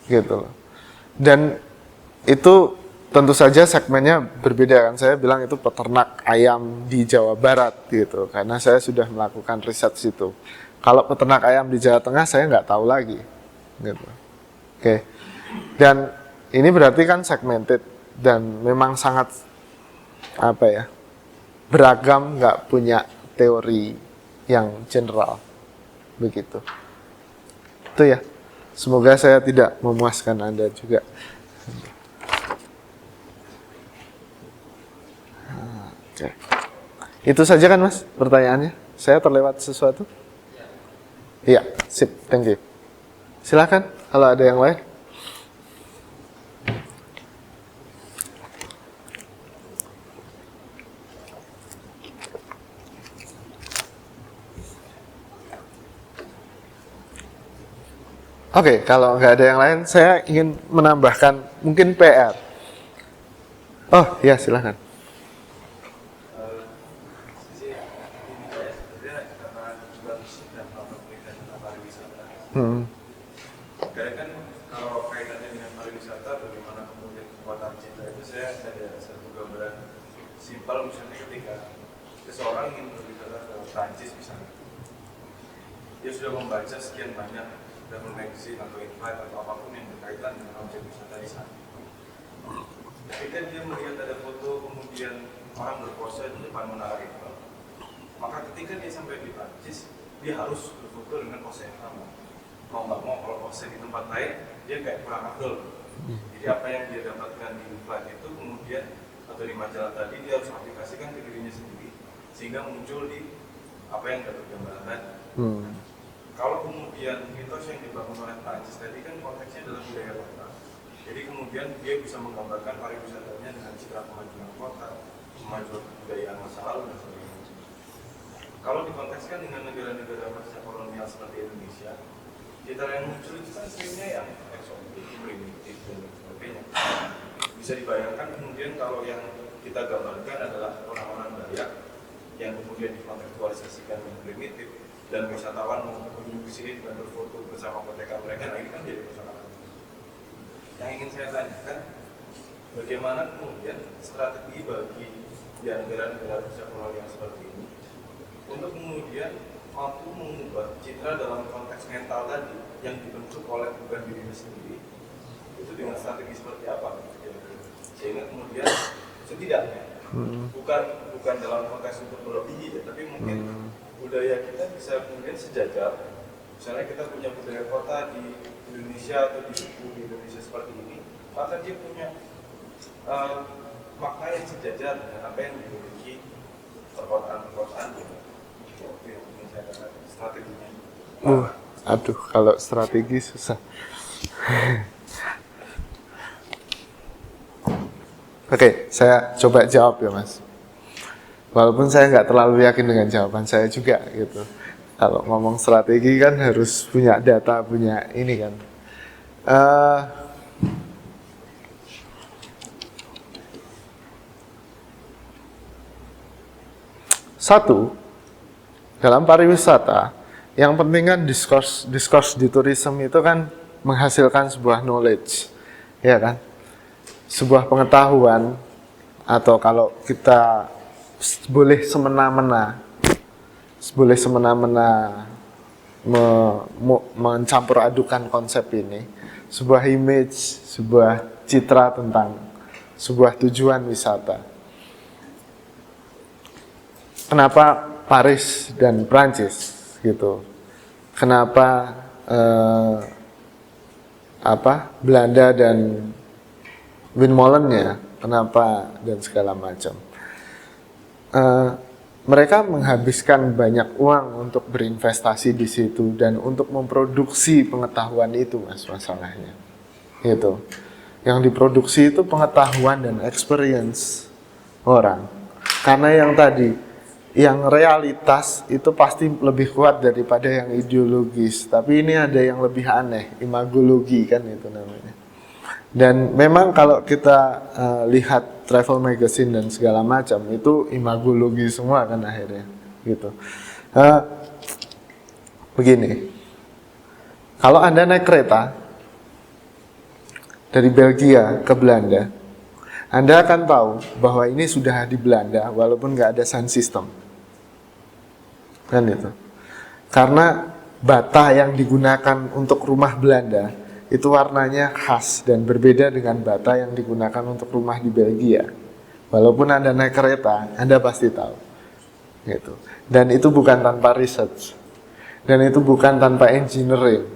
gitu. Dan itu tentu saja segmennya berbeda kan. Saya bilang itu peternak ayam di Jawa Barat, gitu. Karena saya sudah melakukan riset situ. Kalau peternak ayam di Jawa Tengah saya nggak tahu lagi, gitu. Oke. Dan ini berarti kan segmented dan memang sangat beragam, nggak punya teori yang general, begitu. Itu ya. Semoga saya tidak memuaskan Anda juga. Oke. Itu saja kan Mas pertanyaannya? Saya terlewat sesuatu? Iya, sip, thank you. Silakan kalau ada yang lain. Oke, kalau nggak ada yang lain, saya ingin menambahkan mungkin PR. Oh, ya silakan. Karena kan kalau kaitannya dengan pariwisata, bagaimana kemudian kekuatan cinta itu, saya ada satu gambaran simpel, misalnya ketika seseorang ingin berwisata ke Prancis misalnya, dia sudah membaca sekian banyak double magazine atau invite atau apapun yang berkaitan dengan objek wisata di sana. Ketika dia melihat ada foto kemudian orang berpose di depan menara Eiffel, maka ketika dia sampai di Prancis, dia harus berfoto dengan pose yang sama. Mau nggak mau, kalau pose di tempat lain dia kayak kurang afdol. Jadi apa yang dia dapatkan di invite itu kemudian atau di majalah tadi dia harus aplikasikan ke dirinya sendiri sehingga muncul di apa yang dapat gambaran. Kalau kemudian mitos yang dibangun oleh Prancis tadi kan konteksnya adalah budaya kota. Jadi kemudian dia bisa menggambarkan pariwisatanya dengan citra kemajuan kota, kemajuan kebudayaan masa lalu dan sebagainya. Kalau dikontekskan dengan negara-negara masa kolonial seperti Indonesia, citra yang muncul itu kan seringnya yang eksotik, primitif dan sebagainya. Bisa dibayangkan kemudian kalau yang kita gambarkan adalah orang-orang Dayak yang kemudian dikontekstualisasikan dengan primitif dan wisatawan mengunjungi ke sini dan berfoto bersama koteka mereka, nah ini kan jadi persoalan. Yang ingin saya tanyakan, bagaimana kemudian strategi bagi negara-negara masa kolonial seperti ini untuk kemudian mampu mengubah citra dalam konteks mental tadi yang dibentuk oleh bukan dirinya sendiri, itu dengan strategi seperti apa? Sehingga kemudian setidaknya bukan dalam konteks untuk melebihi ya, tapi mungkin budaya kita bisa kemudian sejajar. Misalnya kita punya budaya kota di Indonesia atau di suku di Indonesia seperti ini, maka dia punya makna yang sejajar dengan apa yang dimiliki perkotaan-perkotaan gitu. Itu yang ingin saya katakan strateginya. Aduh, kalau strategi susah. Oke, saya coba jawab ya Mas. Walaupun saya nggak terlalu yakin dengan jawaban saya juga gitu. Kalau ngomong strategi kan harus punya data, punya ini kan. Satu, dalam pariwisata, yang penting kan diskurs di tourism itu kan menghasilkan sebuah knowledge, ya kan? Sebuah pengetahuan, atau kalau kita boleh semena-mena mencampur adukan konsep ini, sebuah image, sebuah citra tentang sebuah tujuan wisata. Kenapa Paris dan Prancis gitu? Kenapa Belanda dan windmolennya? Kenapa dan segala macam? Mereka menghabiskan banyak uang untuk berinvestasi di situ dan untuk memproduksi pengetahuan itu, Mas, masalahnya. Gitu. Yang diproduksi itu pengetahuan dan experience orang. Karena yang tadi, yang realitas itu pasti lebih kuat daripada yang ideologis. Tapi ini ada yang lebih aneh, imagologi kan itu namanya. Dan memang kalau kita lihat travel magazine dan segala macam, itu imagologi semua kan akhirnya. Gitu. Begini, kalau Anda naik kereta dari Belgia ke Belanda, Anda akan tahu bahwa ini sudah di Belanda walaupun nggak ada sound system. Kan itu. Karena bata yang digunakan untuk rumah Belanda itu warnanya khas dan berbeda dengan bata yang digunakan untuk rumah di Belgia. Walaupun Anda naik kereta, Anda pasti tahu. Gitu. Dan itu bukan tanpa research. Dan itu bukan tanpa engineering.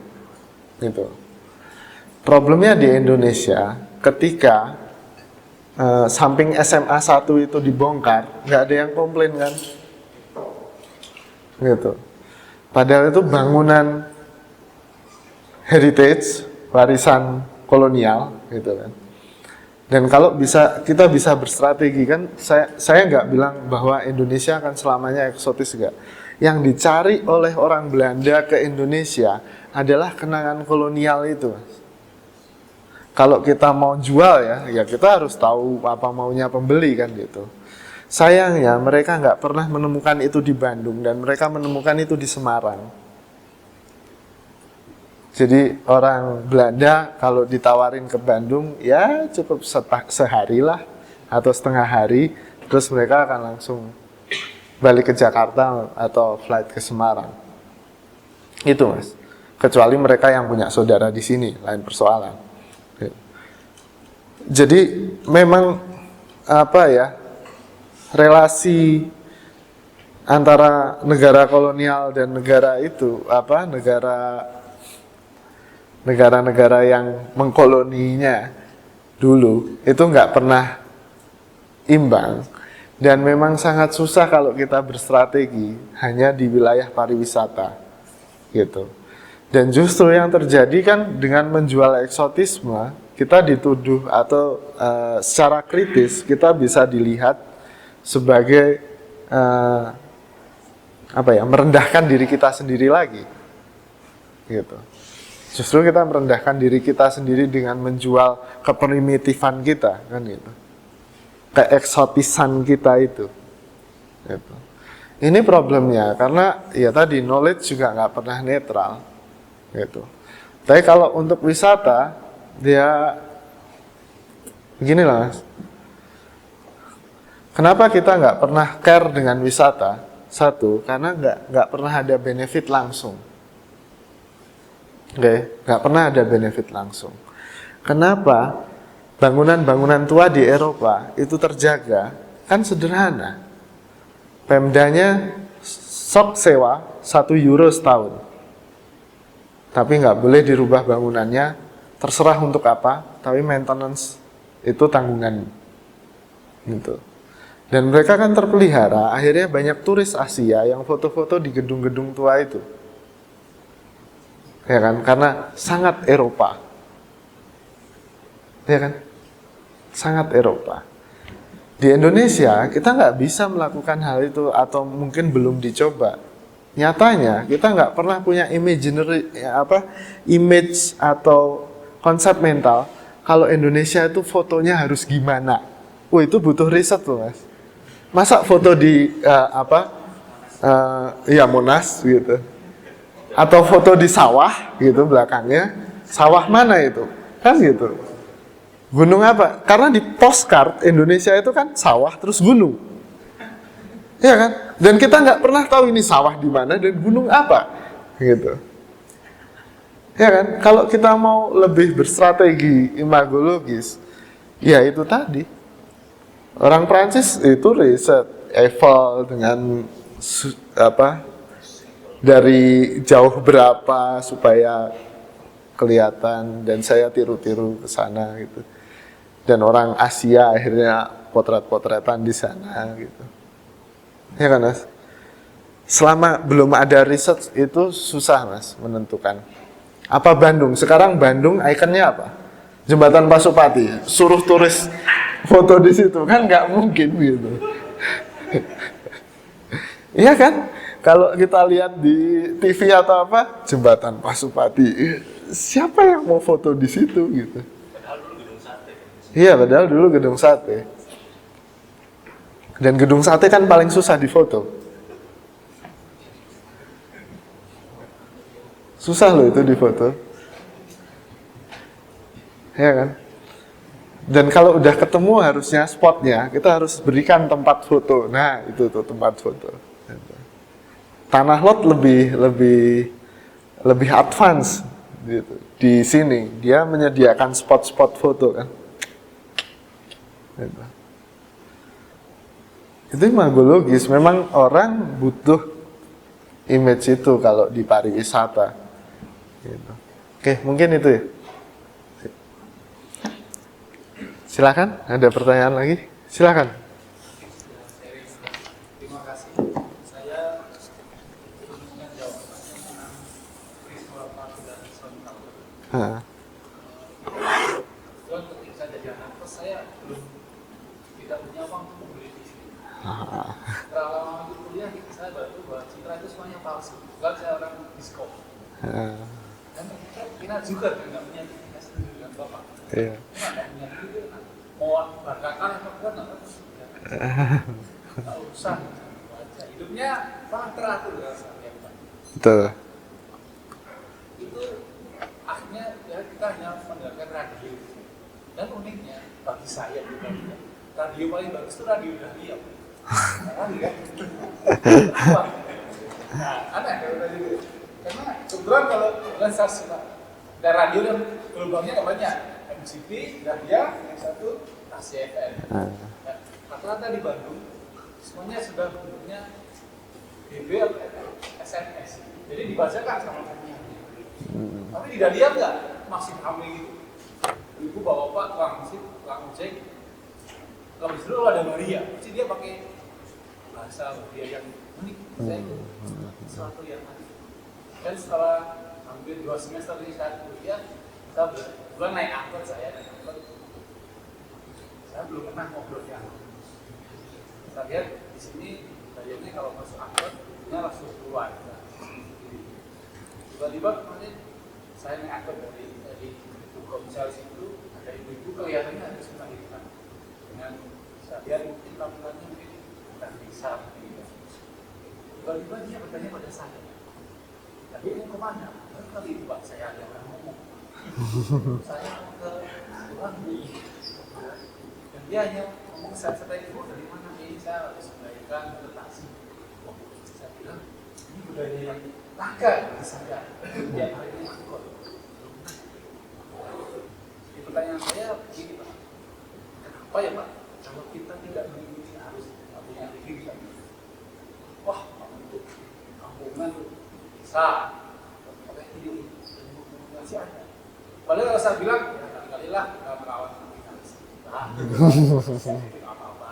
Gitu. Problemnya di Indonesia, ketika samping SMA 1 itu dibongkar, nggak ada yang komplain kan? Gitu. Padahal itu bangunan heritage, warisan kolonial, gitu kan. Dan kalau kita bisa berstrategi kan, saya nggak bilang bahwa Indonesia akan selamanya eksotis, nggak. Yang dicari oleh orang Belanda ke Indonesia adalah kenangan kolonial itu, Mas. Kalau kita mau jual ya kita harus tahu apa maunya pembeli kan gitu. Sayangnya mereka nggak pernah menemukan itu di Bandung dan mereka menemukan itu di Semarang. Jadi orang Belanda kalau ditawarin ke Bandung ya cukup sehari lah atau setengah hari, terus mereka akan langsung balik ke Jakarta atau flight ke Semarang. Itu, Mas. Kecuali mereka yang punya saudara di sini, lain persoalan. Jadi memang relasi antara negara kolonial dan negara itu negara-negara yang mengkoloninya dulu itu nggak pernah imbang, dan memang sangat susah kalau kita berstrategi hanya di wilayah pariwisata gitu. Dan justru yang terjadi kan dengan menjual eksotisme, kita dituduh atau secara kritis kita bisa dilihat sebagai merendahkan diri kita sendiri lagi, gitu. Justru kita merendahkan diri kita sendiri dengan menjual keprimitifan kita, kan gitu, keeksotisan kita itu. Gitu. Ini problemnya karena ya tadi knowledge juga nggak pernah netral, gitu. Tapi kalau untuk wisata dia begini lah, Mas. Kenapa kita nggak pernah care dengan wisata? Satu, karena nggak pernah ada benefit langsung. Nggak pernah ada benefit langsung. Kenapa bangunan-bangunan tua di Eropa itu terjaga? Kan sederhana. Pemdanya sok sewa 1 euro setahun. Tapi nggak boleh dirubah bangunannya, terserah untuk apa, tapi maintenance itu tanggungan. Gitu. Dan mereka kan terpelihara, akhirnya banyak turis Asia yang foto-foto di gedung-gedung tua itu. Ya kan, karena sangat Eropa. Ya kan? Sangat Eropa. Di Indonesia, kita nggak bisa melakukan hal itu, atau mungkin belum dicoba. Nyatanya, kita nggak pernah punya image atau konsep mental, kalau Indonesia itu fotonya harus gimana. Itu butuh riset loh, Mas. Masa foto di Monas gitu, atau foto di sawah gitu belakangnya, sawah mana itu kan gitu, gunung apa, karena di postcard Indonesia itu kan sawah terus gunung, ya kan, dan kita nggak pernah tahu ini sawah di mana dan gunung apa gitu, ya kan. Kalau kita mau lebih berstrategi imagologis, Ya itu tadi. Orang Prancis itu riset Eiffel dengan dari jauh berapa supaya kelihatan, dan saya tiru-tiru ke sana gitu. Dan orang Asia akhirnya potret-potretan di sana gitu. Ya kan, Mas? Selama belum ada riset itu susah, Mas, menentukan. Apa Bandung? Sekarang Bandung ikonnya apa? Jembatan Pasupati. Suruh turis foto di situ kan nggak mungkin gitu. Iya kan? Kalau kita lihat di TV atau apa, Jembatan Pasupati. Siapa yang mau foto di situ gitu? Padahal dulu gedung sate. Iya, padahal dulu gedung sate. Dan gedung sate kan paling susah difoto. Susah loh itu difoto. Ya kan? Dan kalau udah ketemu harusnya spotnya, kita harus berikan tempat foto. Nah, itu tuh tempat foto. Tanah Lot lebih advance gitu. Di sini dia menyediakan spot-spot foto kan. Gitu. Itu memang logis. Memang orang butuh image itu kalau di pariwisata. Gitu. Oke, mungkin itu ya. Silakan, ada pertanyaan lagi? Silakan. Terima kasih. Saya ingin jawab tentang peristiwa Paku dan Sontak. Kebetulan ketika saya jadi anak kos, saya belum tidak punya uang untuk membeli TV. Setelah lama itu kuliah, saya baru bahwa Citra itu semuanya palsu. Bukan saya orang diskop. Dan kita juga tidak punya TV sendiri dengan bapak. Iya. Tidak punya TV. Mau bangkakan apa buat nggak usah baca, hidupnya sangat teratur ya saya. Betul. Itu akhirnya ya kita hanya mendengarkan radio, dan uniknya bagi saya pribadi, radio paling bagus itu radio Dahlia. Nah, aneh kalau radio, karena kebetulan kalau saya suka ada radio yang gelombangnya banyak. MCP, Dahlia, yang satu Tasya FM. Ya, rata-rata di Bandung semuanya sudah bentuknya BB atau SMS. Jadi dibacakan sama kami. Tapi di Dahlia enggak, masih ramai gitu. Ibu bapak tukang musik, tukang ojek. Kalau di situ ada Maria, pasti dia pakai bahasa dia yang unik. Saya itu sesuatu yang aneh. Dan setelah hampir 2 semester ini saya kuliah, saya bukan naik angkot, saya belum pernah ngobrol di angkot. Saya lihat di sini kayaknya kalau masuk angkot ini langsung keluar. Tiba-tiba kemarin saya naik angkot dari komisaris itu, ada ibu-ibu kelihatannya harus melahirkan. Dengan saya lihat mungkin tampilannya mungkin bukan bisa. Tiba-tiba dia bertanya pada saya, "Tapi mau kemana?" Kali itu Pak, saya ada orang ngomong. Saya ke Tuhan dan dia hanya ngomong saya itu dari mana ini, saya harus melahirkan ke taksi. Saya bilang ini budaya yang langka di saya. Dia hari ini angkot. Pertanyaan saya begini Pak, kenapa ya Pak kalau kita tidak mengikuti arus punya diri kita? Wah, untuk kampungan bisa, pakai ini masih ada. Padahal kalau saya bilang, ya kali-kali lah kita merawat kita. Apa-apa.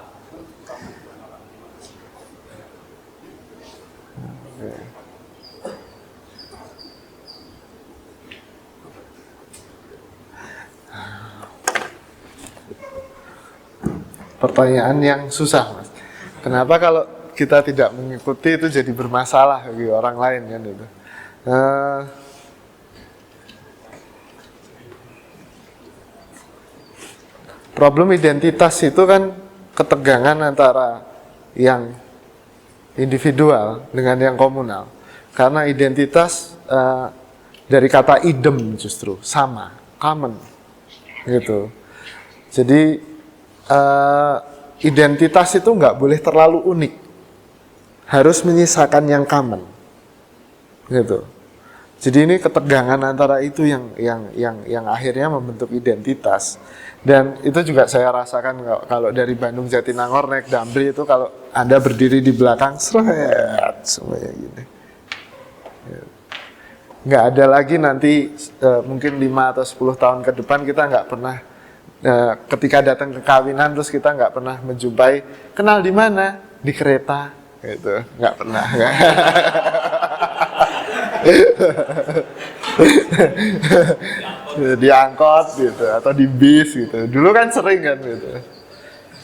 Pertanyaan yang susah, Mas. Kenapa kalau kita tidak mengikuti itu jadi bermasalah bagi orang lain kan itu? Problem identitas itu kan ketegangan antara yang individual dengan yang komunal. Karena identitas dari kata idem justru sama, common, gitu. Jadi identitas itu nggak boleh terlalu unik, harus menyisakan yang common, gitu. Jadi ini ketegangan antara itu yang akhirnya membentuk identitas. Dan itu juga saya rasakan kalau dari Bandung Jatinangor naik Damri itu, kalau Anda berdiri di belakang, seret semuanya gini. Nggak ada lagi nanti mungkin 5 atau 10 tahun ke depan kita nggak pernah ketika datang ke kawinan terus kita nggak pernah menjumpai kenal di mana, di kereta gitu, nggak pernah. Di angkot gitu atau di bis gitu. Dulu kan sering kan gitu.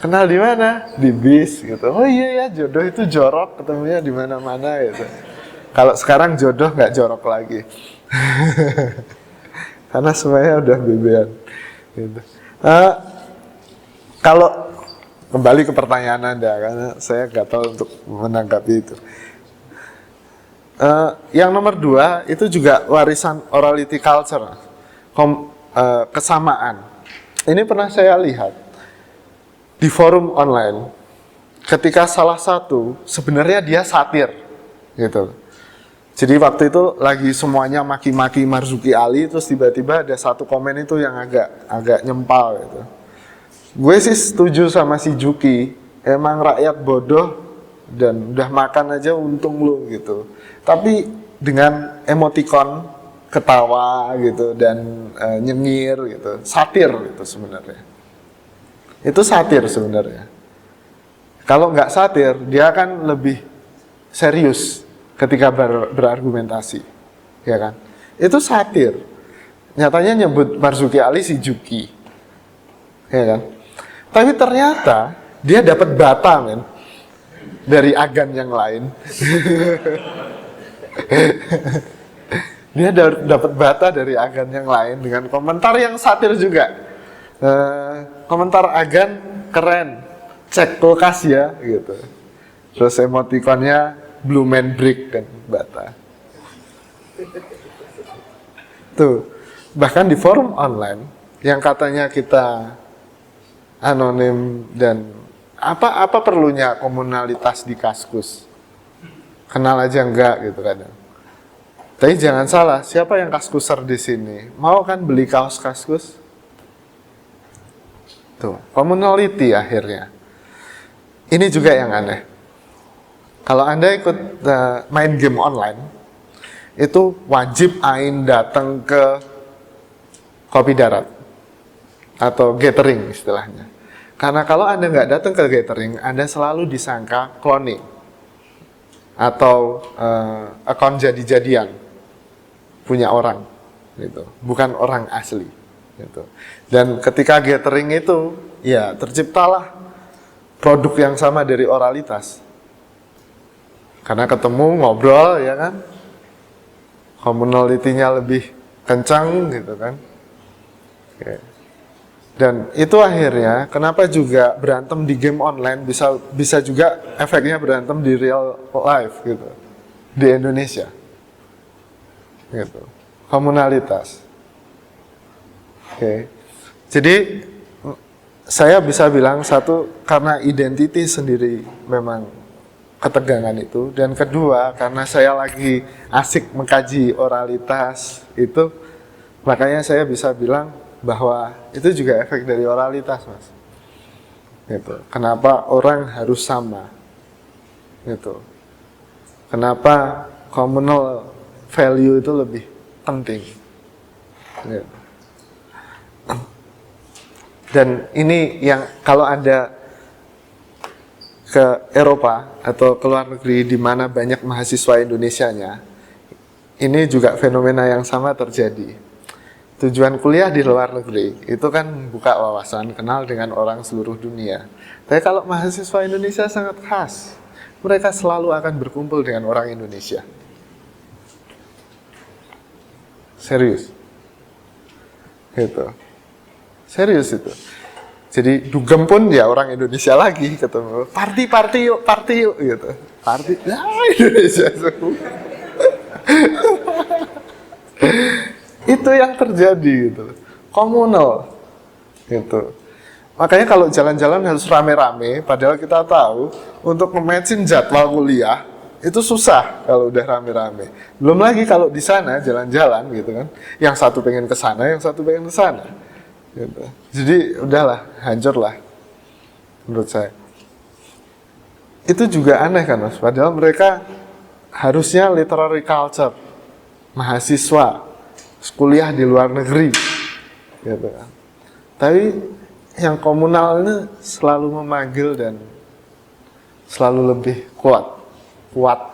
Kenal di mana? Di bis gitu. Oh iya ya, jodoh itu jorok, ketemunya di mana-mana gitu. Kalau sekarang jodoh nggak jorok lagi. Karena semuanya udah bebean gitu. Kalau kembali ke pertanyaan Anda, karena saya nggak tahu untuk menanggapi itu. Yang nomor 2 itu juga warisan orality culture, kesamaan. Ini pernah saya lihat di forum online, ketika salah satu sebenarnya dia satir, gitu. Jadi waktu itu lagi semuanya maki-maki Marzuki Ali, terus tiba-tiba ada satu komen itu yang agak nyempal, gitu. Gue sih setuju sama si Juki, emang rakyat bodoh dan udah makan aja untung lu gitu. Tapi dengan emoticon ketawa gitu dan nyengir gitu, satir gitu sebenarnya. Itu satir sebenarnya. Kalau nggak satir, dia akan lebih serius ketika berargumentasi, ya kan? Itu satir. Nyatanya nyebut Marzuki Ali si Juki, ya kan? Tapi ternyata dia dapat bata, men, dari agan yang lain. Dia dapat bata dari agan yang lain dengan komentar yang satir juga. Komentar agan keren, cek kulkas ya gitu. Terus emotikonnya blue man brick dan bata. Tuh, bahkan di forum online yang katanya kita anonim dan apa perlunya komunalitas di Kaskus? Kenal aja enggak gitu kadang. Tapi jangan salah, siapa yang kaskuser di sini? Mau kan beli kaos Kaskus? Tuh, communality akhirnya. Ini juga yang aneh. Kalau Anda ikut main game online, itu wajib ain datang ke Kopi Darat atau gathering istilahnya. Karena kalau Anda nggak datang ke gathering, Anda selalu disangka cloning atau account jadi-jadian punya orang, gitu, bukan orang asli, gitu. Dan ketika gathering itu, ya terciptalah produk yang sama dari oralitas, karena ketemu ngobrol, ya kan, communality-nya lebih kencang, gitu kan. Oke. Dan itu akhirnya kenapa juga berantem di game online bisa juga efeknya berantem di real life gitu di Indonesia. Gitu. Komunalitas. Oke. Jadi saya bisa bilang satu karena identity sendiri memang ketegangan itu, dan kedua karena saya lagi asik mengkaji oralitas itu, makanya saya bisa bilang bahwa itu juga efek dari oralitas, Mas. Gitu. Kenapa orang harus sama? Gitu. Kenapa communal value itu lebih penting? Gitu. Dan ini yang kalau Anda ke Eropa atau ke luar negeri di mana banyak mahasiswa Indonesianya, ini juga fenomena yang sama terjadi. Tujuan kuliah di luar negeri itu kan buka wawasan, kenal dengan orang seluruh dunia. Tapi kalau mahasiswa Indonesia sangat khas, mereka selalu akan berkumpul dengan orang Indonesia. Serius. Gitu. Serius itu. Jadi dugem pun ya orang Indonesia lagi ketemu. Party yuk gitu. Party, ya Indonesia semua. Itu yang terjadi gitu. Komunal. Gitu. Makanya kalau jalan-jalan harus rame-rame, padahal kita tahu untuk nge-matchin jadwal kuliah itu susah kalau udah rame-rame. Belum lagi kalau di sana jalan-jalan gitu kan, yang satu pengen ke sana, yang satu pengen ke sana. Gitu. Jadi udahlah, hancur lah menurut saya. Itu juga aneh kan Mas, padahal mereka harusnya literary culture, mahasiswa, kuliah di luar negeri, gitu kan. Tapi yang komunal ini selalu memanggil dan selalu lebih kuat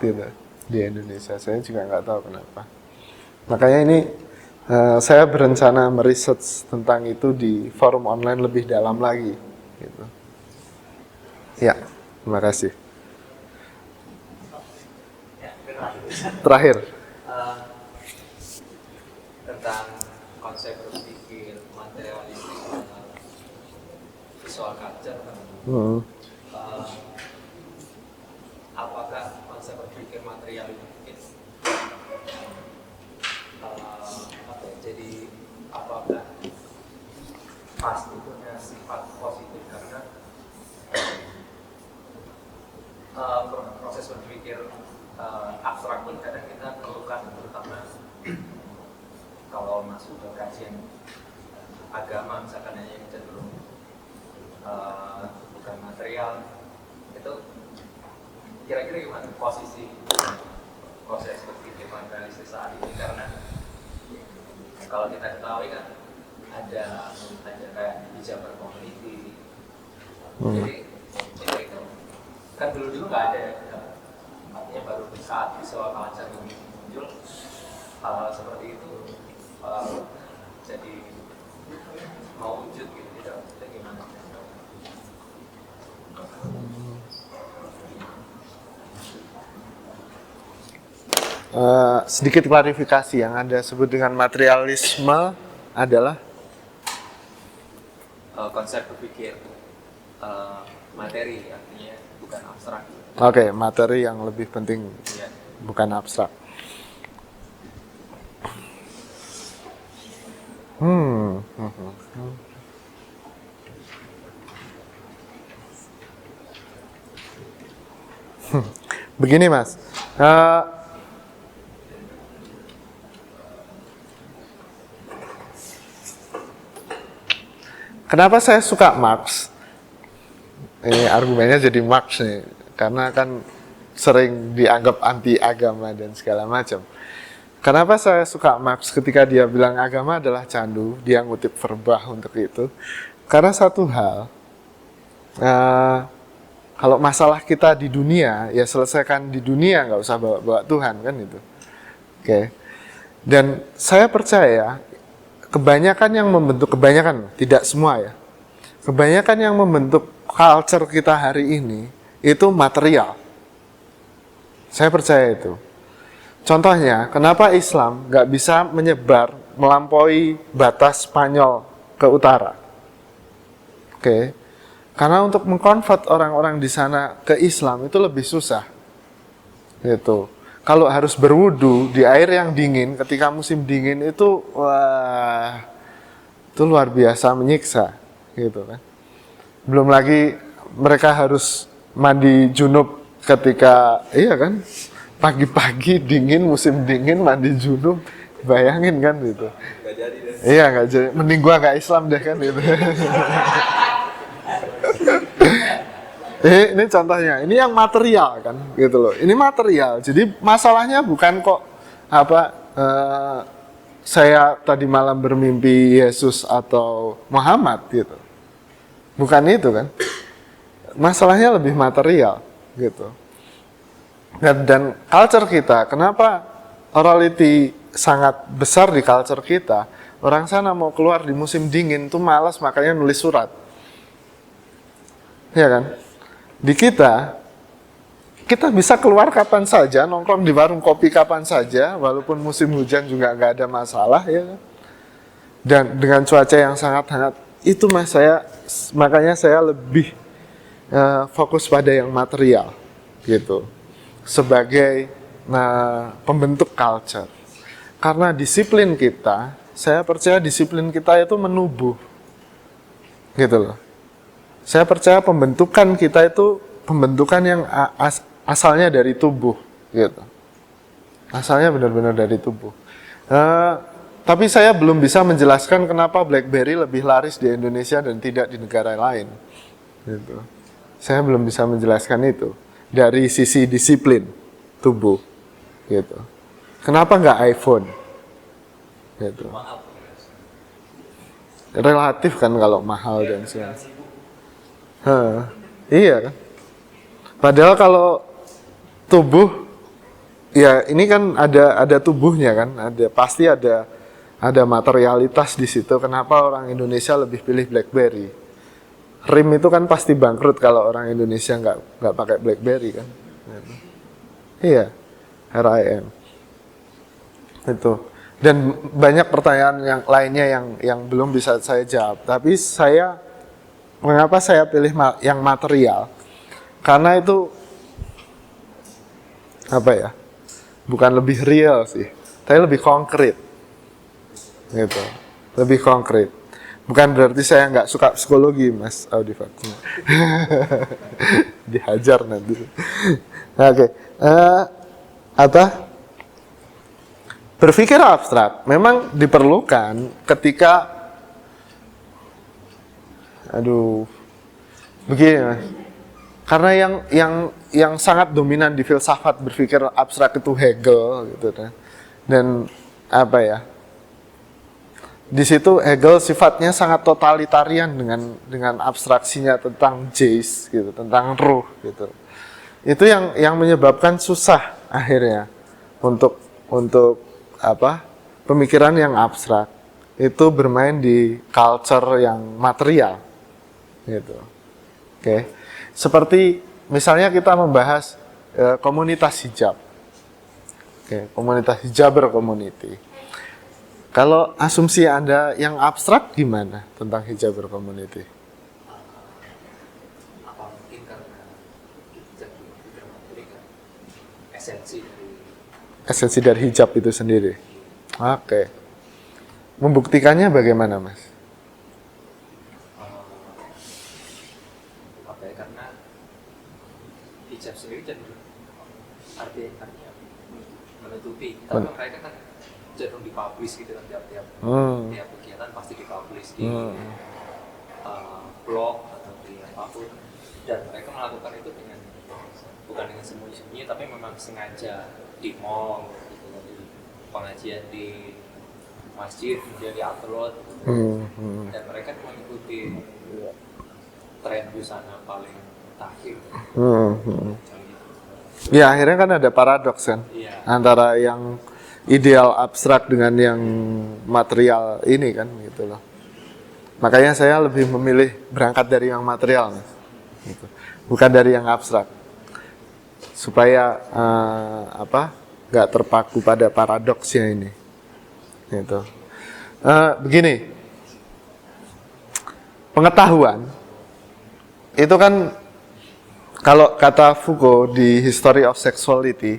gitu di Indonesia. Saya juga nggak tahu kenapa. Makanya ini saya berencana meriset tentang itu di forum online lebih dalam lagi. Gitu. Ya, terima kasih. Terakhir. Tentang konsep berpikir materialistik visual culture. Apakah konsep berpikir material itu jadi apakah pasti punya sifat positif karena proses berpikir abstrak pun kadang kita perlukan, terutama kalau masuk ke kajian agama misalkan yang cenderung bukan material, itu kira-kira gimana posisi proses berpikir materialistis saat ini? Karena kalau kita ketahui kan ada kayak di Jabar Community, jadi itu kan dulu nggak ada, artinya baru saat visual culture ini muncul seperti itu jadi mau wujud gitu, tidak gimana? Sedikit klarifikasi, yang Anda sebut dengan materialisme adalah konsep berpikir materi, artinya bukan abstrak. Oke, materi yang lebih penting, Ya. bukan abstrak. Begini Mas, kenapa saya suka Marx? Ini argumennya jadi Marx nih, karena kan sering dianggap anti agama dan segala macam. Kenapa saya suka Marx ketika dia bilang agama adalah candu, dia ngutip Verbah untuk itu. Karena satu hal, kalau masalah kita di dunia, ya selesaikan di dunia, nggak usah bawa-bawa Tuhan, kan itu. Oke. Dan saya percaya, kebanyakan yang membentuk, kebanyakan, tidak semua ya, kebanyakan yang membentuk culture kita hari ini, itu material. Saya percaya itu. Contohnya, kenapa Islam nggak bisa menyebar melampaui batas Spanyol ke utara? Oke, karena untuk mengkonvert orang-orang di sana ke Islam itu lebih susah. Gitu. Kalau harus berwudu di air yang dingin ketika musim dingin itu, wah, itu luar biasa menyiksa, gitu kan. Belum lagi mereka harus mandi junub ketika, iya kan? Pagi-pagi dingin, musim dingin, mandi junub, bayangin kan gitu. Nggak jadi deh. Iya, nggak jadi. Mending gua nggak Islam deh kan gitu. Ini contohnya. Ini yang material kan, gitu loh. Ini material. Jadi masalahnya bukan kok saya tadi malam bermimpi Yesus atau Muhammad gitu. Bukan itu kan. Masalahnya lebih material gitu. Dan culture kita, kenapa orality sangat besar di culture kita? Orang sana mau keluar di musim dingin tuh malas, makanya nulis surat. Ya kan? Di kita bisa keluar kapan saja, nongkrong di warung kopi kapan saja, walaupun musim hujan juga nggak ada masalah, ya kan? Dan dengan cuaca yang sangat hangat, itu makanya saya lebih fokus pada yang material, gitu. Sebagai pembentuk culture. Karena disiplin kita, saya percaya disiplin kita itu menubuh. Gitu loh. Saya percaya pembentukan kita itu pembentukan yang asalnya dari tubuh. gitu. Asalnya benar-benar dari tubuh. Tapi saya belum bisa menjelaskan kenapa BlackBerry lebih laris di Indonesia dan tidak di negara lain. Gitu. Saya belum bisa menjelaskan itu dari sisi disiplin tubuh. Gitu. Kenapa nggak iPhone? Gitu. Relatif kan kalau mahal dan sebagainya. Iya kan. Padahal kalau tubuh, ya ini kan ada tubuhnya kan, pasti ada materialitas di situ. Kenapa orang Indonesia lebih pilih BlackBerry? RIM itu kan pasti bangkrut kalau orang Indonesia nggak pakai BlackBerry kan. Iya, RIM itu. Dan banyak pertanyaan yang lainnya yang belum bisa saya jawab. Tapi mengapa saya pilih yang material? Karena itu apa ya? Bukan lebih real sih, tapi lebih konkret, gitu. Lebih konkret. Bukan berarti saya nggak suka psikologi, Mas Audifat. Dihajar nanti. Oke. Berpikir abstrak memang diperlukan ketika, begini Mas. Karena yang sangat dominan di filsafat berpikir abstrak itu Hegel gitu kan. Dan apa ya? Di situ Hegel sifatnya sangat totalitarian dengan abstraksinya tentang Geist gitu, tentang ruh gitu. Itu yang menyebabkan susah akhirnya untuk pemikiran yang abstrak itu bermain di culture yang material gitu. Oke. Seperti misalnya kita membahas komunitas hijab. Oke, komunitas hijaber community. Kalau asumsi Anda yang abstrak gimana tentang hijaber community? Apa mungkin karena hijab itu materi kan Esensi dari hijab itu sendiri. Oke. Membuktikannya bagaimana, Mas? Karena hijab sendiri cenderung artinya menutupi, tapi mereka kan cenderung dipublish gitu kan tiap kegiatan pasti dipublish di blog atau di apapun, dan mereka melakukan itu bukan dengan sembunyi-sembunyi, tapi memang sengaja di mall gitu, di pengajian di masjid kemudian di upload dan mereka mengikuti tren busana paling takhir. Ya akhirnya kan ada paradoks kan, antara yang ideal abstrak dengan yang material ini kan gitu loh. Makanya saya lebih memilih berangkat dari yang material, Mas. Gitu. Bukan dari yang abstrak, supaya nggak terpaku pada paradoksnya ini. Gitu. Begini, pengetahuan itu kan, kalau kata Foucault di History of Sexuality,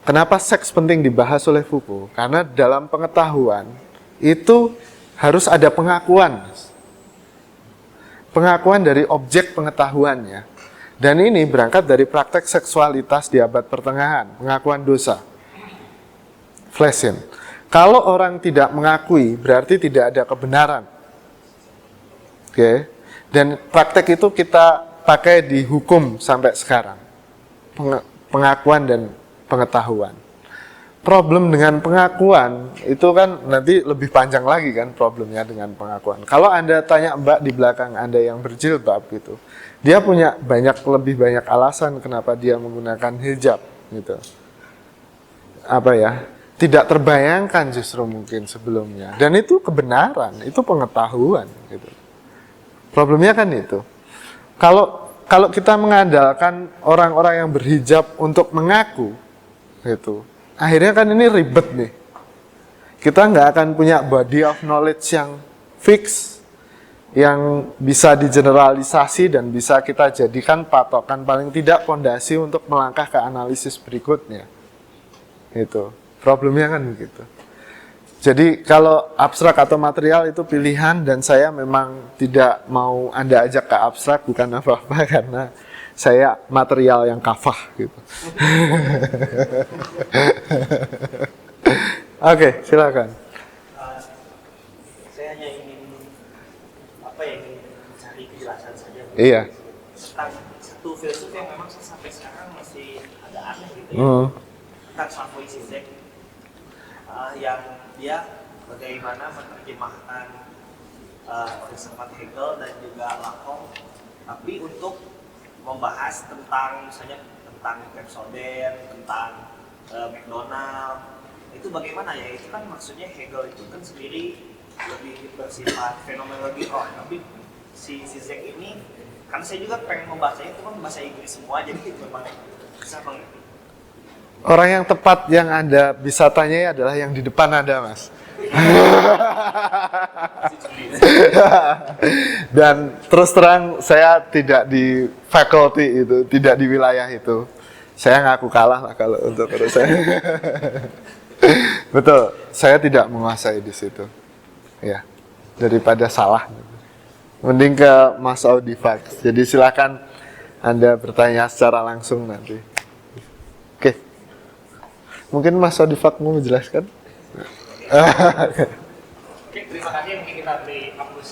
kenapa seks penting dibahas oleh Foucault? Karena dalam pengetahuan itu harus ada pengakuan. Pengakuan dari objek pengetahuannya. Dan ini berangkat dari praktek seksualitas di abad pertengahan, pengakuan dosa. Flaschen. Kalau orang tidak mengakui, berarti tidak ada kebenaran. Oke. Dan praktek itu kita pakai di hukum sampai sekarang. Pengakuan dan pengetahuan. Problem dengan pengakuan itu kan nanti lebih panjang lagi kan problemnya dengan pengakuan. Kalau Anda tanya Mbak di belakang Anda yang berjilbab gitu, dia punya lebih banyak alasan kenapa dia menggunakan hijab gitu. Tidak terbayangkan justru mungkin sebelumnya. Dan itu kebenaran, itu pengetahuan gitu. Problemnya kan itu. Kalau kita mengandalkan orang-orang yang berhijab untuk mengaku, gitu, akhirnya kan ini ribet nih. Kita nggak akan punya body of knowledge yang fix, yang bisa digeneralisasi dan bisa kita jadikan patokan, paling tidak fondasi untuk melangkah ke analisis berikutnya. Gitu. Problemnya kan begitu. Jadi kalau abstrak atau material itu pilihan, dan saya memang tidak mau Anda ajak ke abstrak, bukan apa-apa, karena saya material yang kafah gitu. Oke, silakan. Saya hanya ingin ingin mencari kejelasan saja Iya. tentang satu filsuf yang memang sampai sekarang masih ada aneh gitu ya, tentang Slavoj Zizek, yang dia bagaimana menerjemahkan filsafat Hegel dan juga Lacan, tapi untuk membahas tentang misalnya tentang Pepsoden, tentang McDonald, itu bagaimana ya? Itu kan maksudnya Hegel itu kan sendiri lebih bersifat fenomenologi roh, tapi si Zizek ini, karena saya juga pengen membacanya itu kan bahasa Inggris semua, jadi memang bisa mengerti. Orang yang tepat yang Anda bisa tanyai adalah yang di depan Anda, Mas. Dan terus terang saya tidak di faculty itu, tidak di wilayah itu. Saya ngaku kalah lah kalau untuk urusan. Betul, saya tidak menguasai di situ. Ya, daripada salah. Mending ke Mas Audifax. Jadi silakan Anda bertanya secara langsung nanti. Oke. Mungkin Mas Audifax mau menjelaskan? Oke, terima kasih, mungkin kita beri hapus.